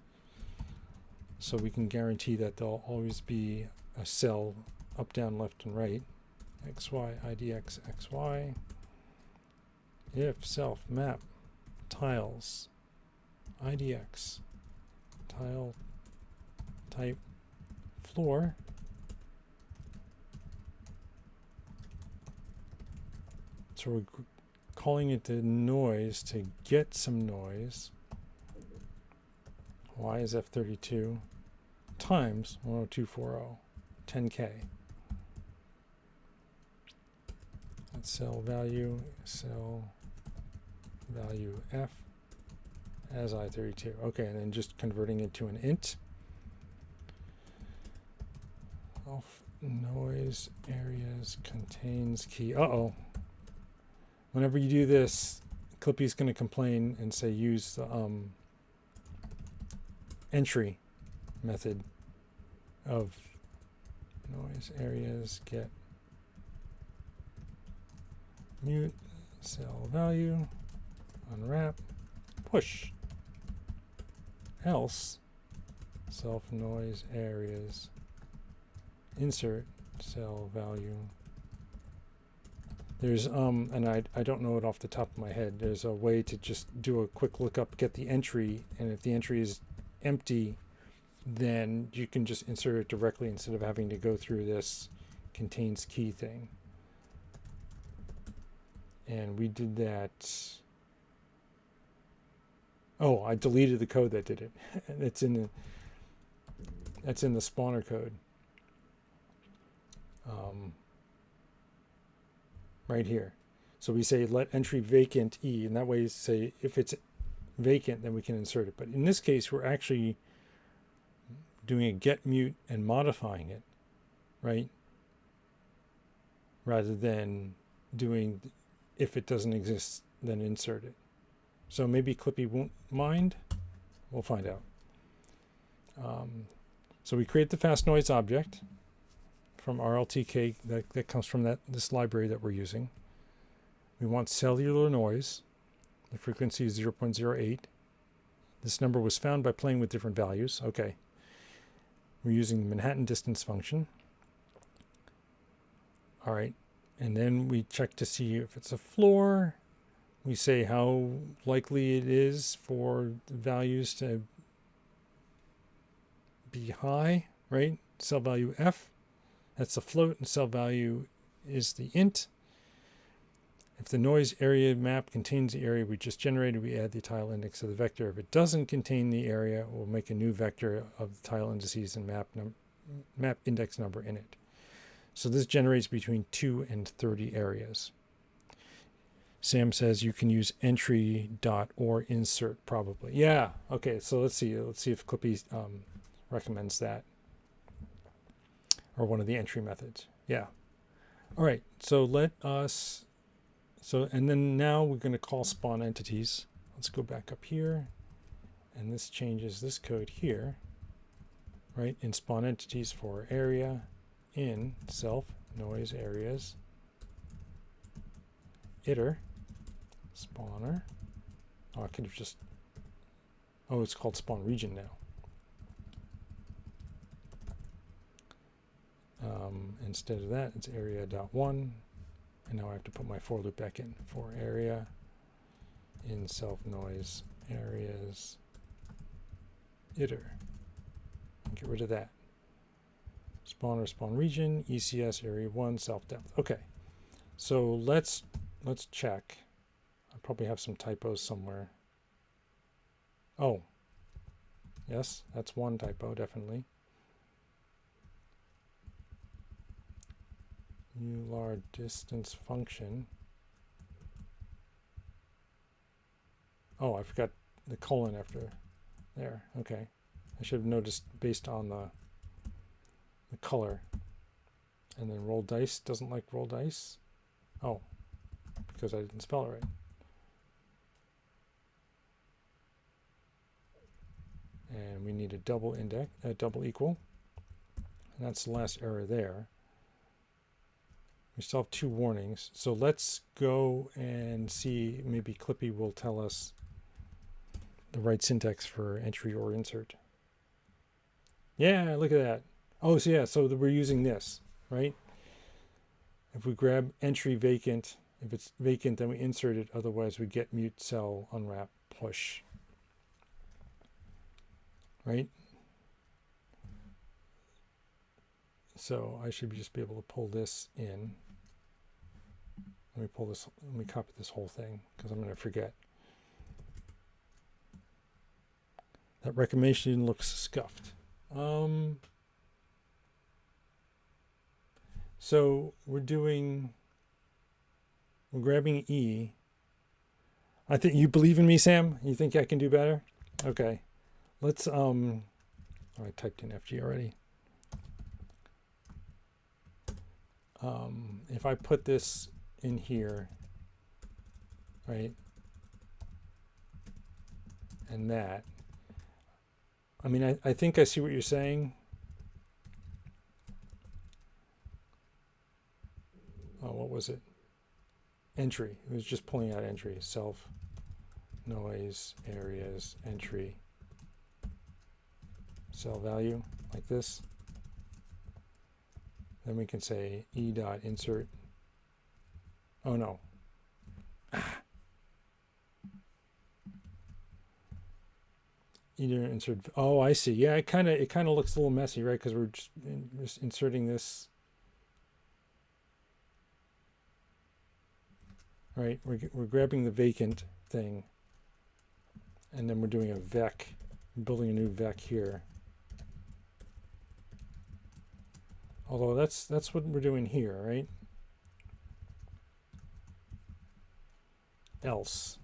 So we can guarantee that there'll always be a cell up, down, left, and right. XY, IDX, XY. If self map tiles IDX tile type floor so we're calling it the noise to get some noise. Y is F32 times 10240 10K. That's cell value F as I32. Okay, and then just converting it to an int. Of noise areas contains key. Uh-oh. Whenever you do this, Clippy's going to complain and say use the entry method of noise areas get mute cell value unwrap push, else self noise areas insert cell value. There's and I don't know it off the top of my head. There's a way to just do a quick lookup, get the entry, and if the entry is empty, then you can just insert it directly instead of having to go through this contains key thing. And we did that. Oh, I deleted the code that did it. That's in the spawner code. Right here. So we say let entry vacant E, and that way say if it's vacant, then we can insert it. But in this case, we're actually doing a get mute and modifying it, right? Rather than doing if it doesn't exist, then insert it. So maybe Clippy won't mind. We'll find out. So we create the fast noise object from RLTK that comes from this library that we're using. We want cellular noise. The frequency is 0.08. This number was found by playing with different values. Okay. We're using the Manhattan distance function. All right. And then we check to see if it's a floor. We say how likely it is for the values to be high, right? Cell value F. That's the float, and cell value is the int. If the noise area map contains the area we just generated, we add the tile index to the vector. If it doesn't contain the area, we'll make a new vector of the tile indices and map index number in it. So this generates between 2 and 30 areas. Sam says you can use entry dot or insert probably. Yeah. Okay. So let's see. Let's see if Clippy recommends that, or one of the entry methods. Yeah. All right. So let us. So and then now we're going to call spawn entities. Let's go back up here, and this changes this code here, right? In spawn entities for area, in self noise areas, iter. Spawner. Oh, I could have just. Oh, it's called spawn region now. Instead of that, it's area.1. And now I have to put my for loop back in. For area in self noise areas iter. Get rid of that. Spawner spawn region, ECS area 1, self depth. Okay. So let's check. I probably have some typos somewhere. Oh, yes, that's one typo, definitely. Cellular distance function. Oh, I forgot the colon after there. Okay. I should have noticed based on the color. And then roll dice doesn't like roll dice. Oh, because I didn't spell it right. And we need a double index, a double equal. And that's the last error there. We still have 2 warnings. So let's go and see, maybe Clippy will tell us the right syntax for entry or insert. Yeah, look at that. Oh, so yeah, so we're using this, right? If we grab entry vacant, if it's vacant, then we insert it. Otherwise, we get mute cell unwrap push. Right? So I should just be able to pull this in. Let me pull this, let me copy this whole thing because I'm going to forget. That recommendation looks scuffed. So we're grabbing E. I think you believe in me, Sam? You think I can do better? Okay. Let's, I typed in FG already. If I put this in here, right, and that. I mean, I think I see what you're saying. Oh, what was it? Entry. It was just pulling out entry. Self, noise, areas, entry, cell value, like this. Then we can say e.insert. Oh no. Either insert. Oh, I see. Yeah, it kind of looks a little messy, right? Because we're just inserting this. Right, we're grabbing the vacant thing, and then we're doing a vec, building a new vec here. Although that's what we're doing here, right? Else.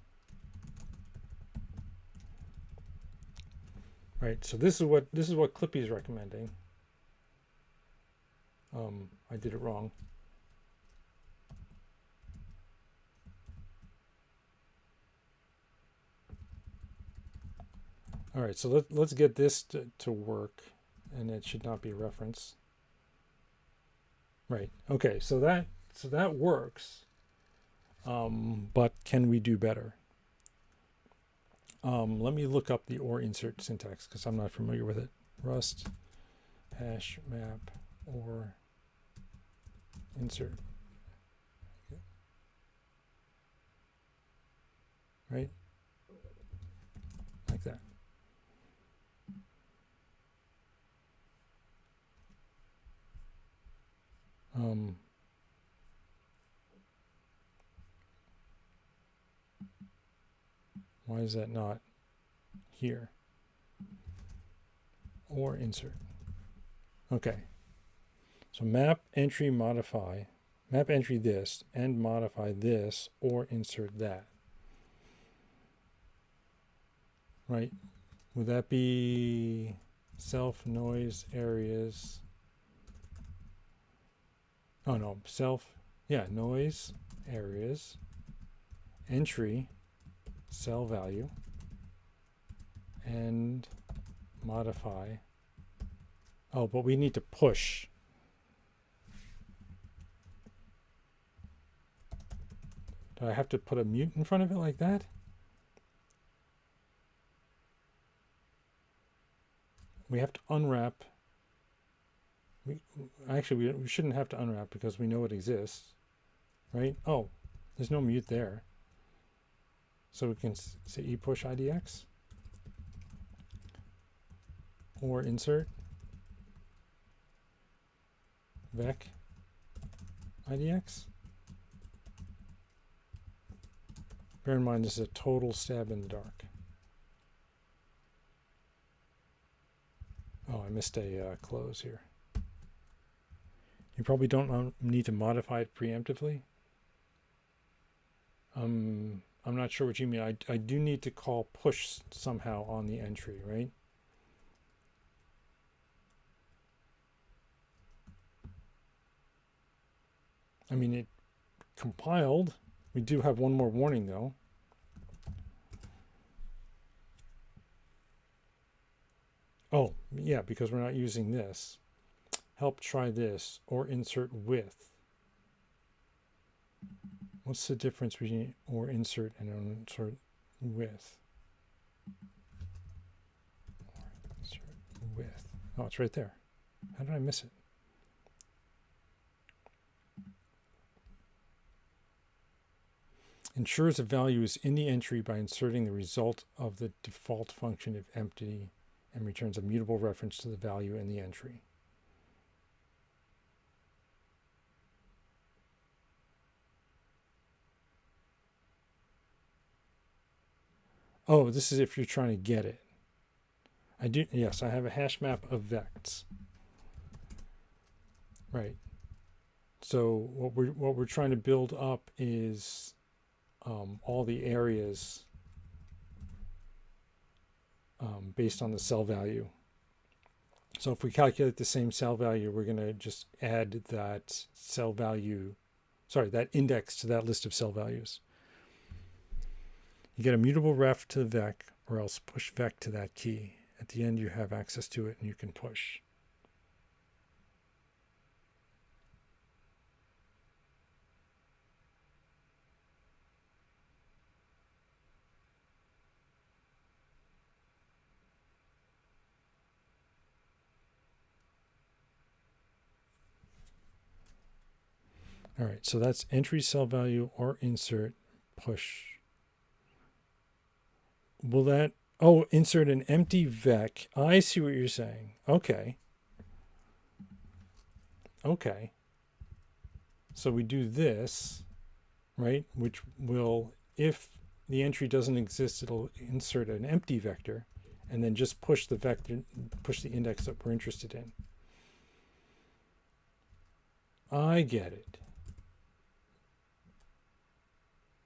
Right, so this is what Clippy is recommending. I did it wrong. All right, so let's get this to work, and it should not be a reference. Right. Okay, so that works. But can we do better? Let me look up the or insert syntax because I'm not familiar with it. Rust hash map or insert. Right? Like that. Why is that not here? Or insert. Okay. So map entry modify, map entry this and modify this or insert that. Right? Would that be self noise areas? Oh no, noise areas, entry, cell value, and modify. Oh, but we need to push. Do I have to put a mute in front of it like that? We have to unwrap. We shouldn't have to unwrap because we know it exists, right? Oh, there's no mute there. So we can say epush idx or insert vec idx. Bear in mind this is a total stab in the dark. Oh, I missed a close here. You probably don't need to modify it preemptively. I'm not sure what you mean. I do need to call push somehow on the entry, right? I mean, it compiled. We do have one more warning though. Oh, yeah, because we're not using this. Help try this or insert with. What's the difference between or insert and insert with? Or insert with. Oh, it's right there. How did I miss it? Ensures a value is in the entry by inserting the result of the default function if empty and returns a mutable reference to the value in the entry. Oh, this is if you're trying to get it. Yes, I have a hash map of vects. Right. So what we're trying to build up is all the areas based on the cell value. So if we calculate the same cell value, we're going to just add that cell value, that index to that list of cell values. You get a mutable ref to the vec, or else push vec to that key. At the end, you have access to it, and you can push. All right, so that's entry cell value or insert push. Will that, oh, insert an empty vec. I see what you're saying. Okay. Okay. So we do this, right? Which will, if the entry doesn't exist, it'll insert an empty vector and then just push the vector, push the index that we're interested in. I get it.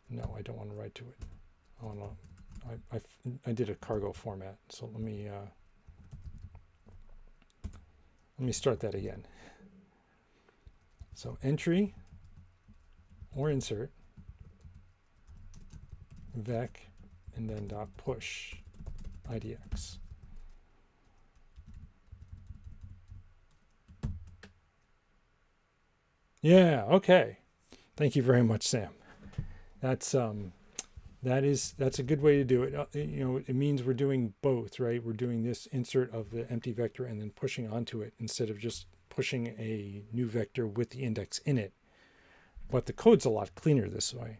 No, I don't want to write to it. I want to, I did a cargo format, so let me start that again. So entry or insert vec and then dot push idx. Yeah, okay. Thank you very much, Sam. That's that's a good way to do it. You know, it means we're doing both, right? We're doing this insert of the empty vector and then pushing onto it instead of just pushing a new vector with the index in it. But the code's a lot cleaner this way.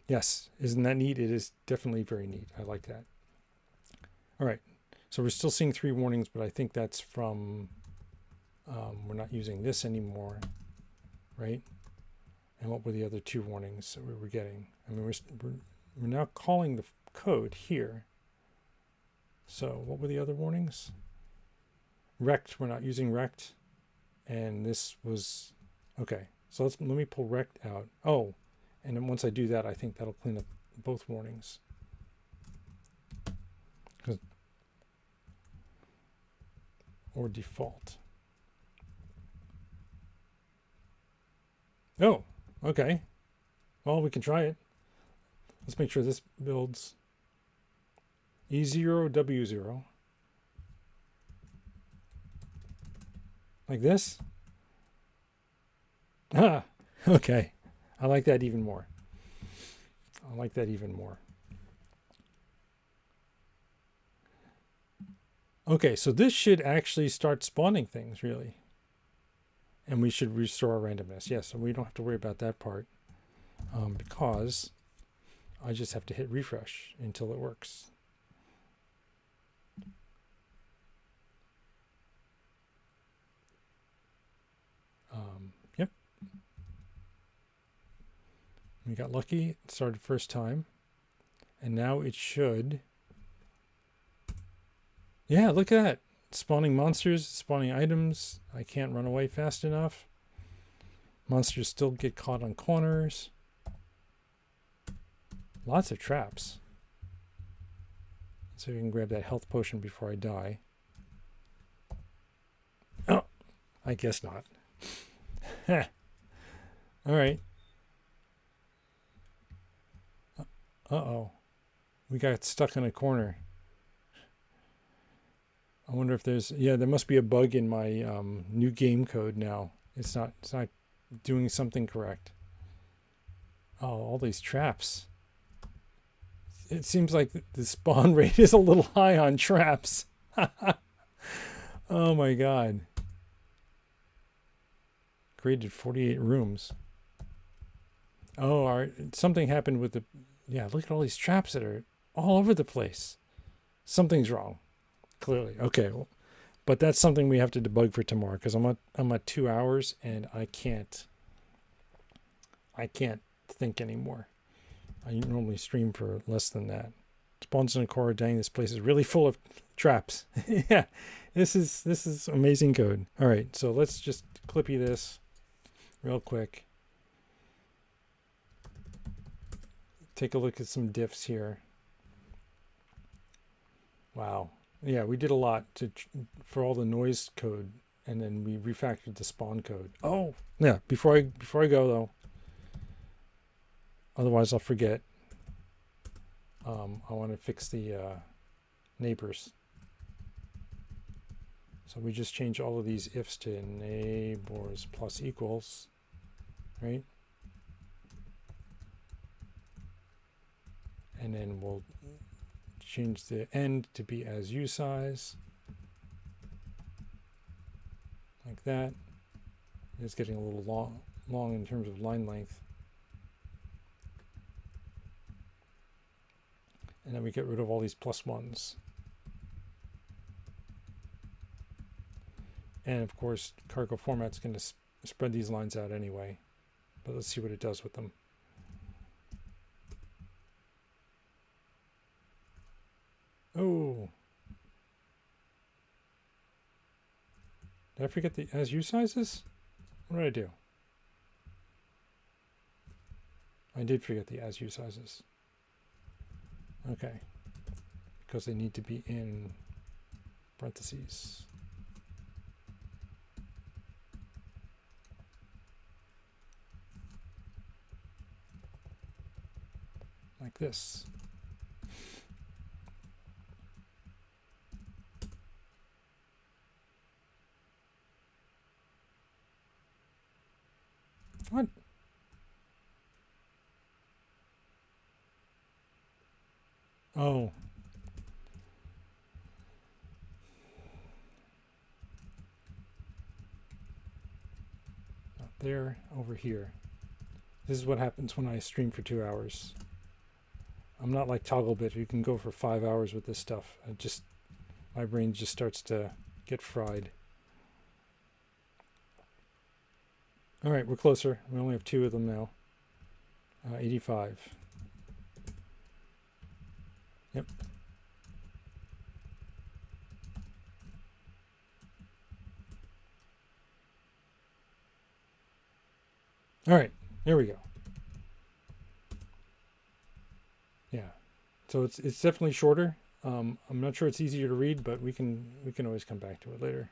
Yes, isn't that neat? It is definitely very neat. I like that. All right, so we're still seeing 3 warnings, but I think that's from, we're not using this anymore, right? And what were the other 2 warnings that we were getting? I mean, we're now calling the code here. So what were the other warnings? Rect, we're not using rect. And this was, okay. So let me pull rect out. Oh, and then once I do that, I think that'll clean up both warnings. Or default. Oh, okay. Well, we can try it. Let's make sure this builds E0, W0. Like this? Ah, okay. I like that even more. I like that even more. Okay, so this should actually start spawning things, really. And we should restore our randomness. Yes, so we don't have to worry about that part because I just have to hit refresh until it works. Yep. We got lucky. It started first time. And now it should. Yeah, look at that. Spawning monsters, spawning items. I can't run away fast enough. Monsters still get caught on corners. Lots of traps. So you can grab that health potion before I die. Oh, I guess not. All right. Uh-oh. We got stuck in a corner. I wonder if there's, yeah, there must be a bug in my new game code now. It's not doing something correct. Oh, all these traps. It seems like the spawn rate is a little high on traps. Oh my God. Created 48 rooms. Oh, all right. Something happened with the, yeah, look at all these traps that are all over the place. Something's wrong. Clearly. Okay. Well, but that's something we have to debug for tomorrow because I'm at 2 hours and I can't think anymore. I normally stream for less than that. Spawns in a core. Dang, this place is really full of traps. Yeah. This is amazing code. All right. So let's just clippy this real quick. Take a look at some diffs here. Wow. Yeah, we did a lot for all the noise code, and then we refactored the spawn code. Oh, yeah. Before I go though, otherwise I'll forget. I want to fix the neighbors. So we just change all of these ifs to neighbors plus equals, right? And then we'll change the end to be as u size, like that. It's getting a little long in terms of line length. And then we get rid of all these plus ones. And of course, cargo format's going to spread these lines out anyway. But let's see what it does with them. Oh. Did I forget the as u sizes? What did I do? I did forget the as u sizes. Okay. Because they need to be in parentheses. Like this. What? Oh. Not there, over here. This is what happens when I stream for 2 hours. I'm not like Togglebit, you can go for 5 hours with this stuff. My brain just starts to get fried. All right, we're closer. We only have 2 of them now. 85. Yep. All right, there we go. Yeah, so it's definitely shorter. I'm not sure it's easier to read, but we can always come back to it later.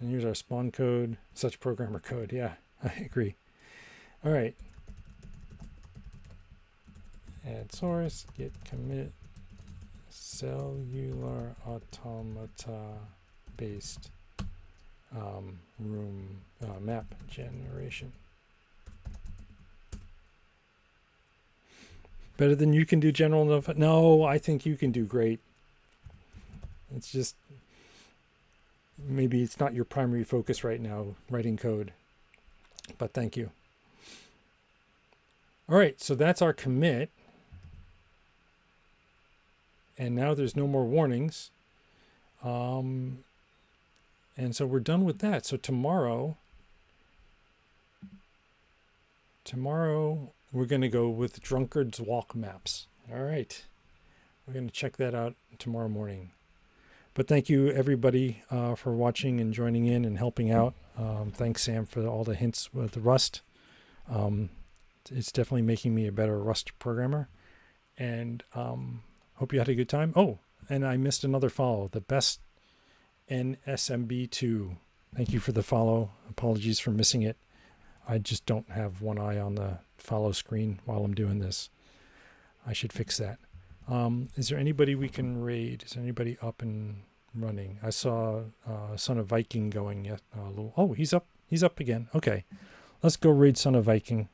And here's our spawn code, such programmer code. Yeah, I agree. All right. Add source, git commit, Cellular Automata based room map generation. Better than you can do general enough? No, I think you can do great. It's just maybe it's not your primary focus right now, writing code. But thank you. All right, so that's our commit. And now there's no more warnings. And so we're done with that. So tomorrow we're going to go with Drunkard's Walk maps. All right. We're going to check that out tomorrow morning. But thank you, everybody, for watching and joining in and helping out. Thanks, Sam, for all the hints with the Rust. It's definitely making me a better Rust programmer. And hope you had a good time. Oh, and I missed another follow. The best NSMB2. Thank you for the follow. Apologies for missing it. I just don't have one eye on the follow screen while I'm doing this. I should fix that. Is there anybody we can raid? Is there anybody up and running? I saw Son of Viking going yet. Oh, he's up. He's up again. Okay. Let's go raid Son of Viking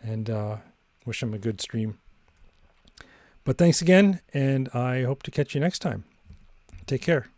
and wish him a good stream. But thanks again, and I hope to catch you next time. Take care.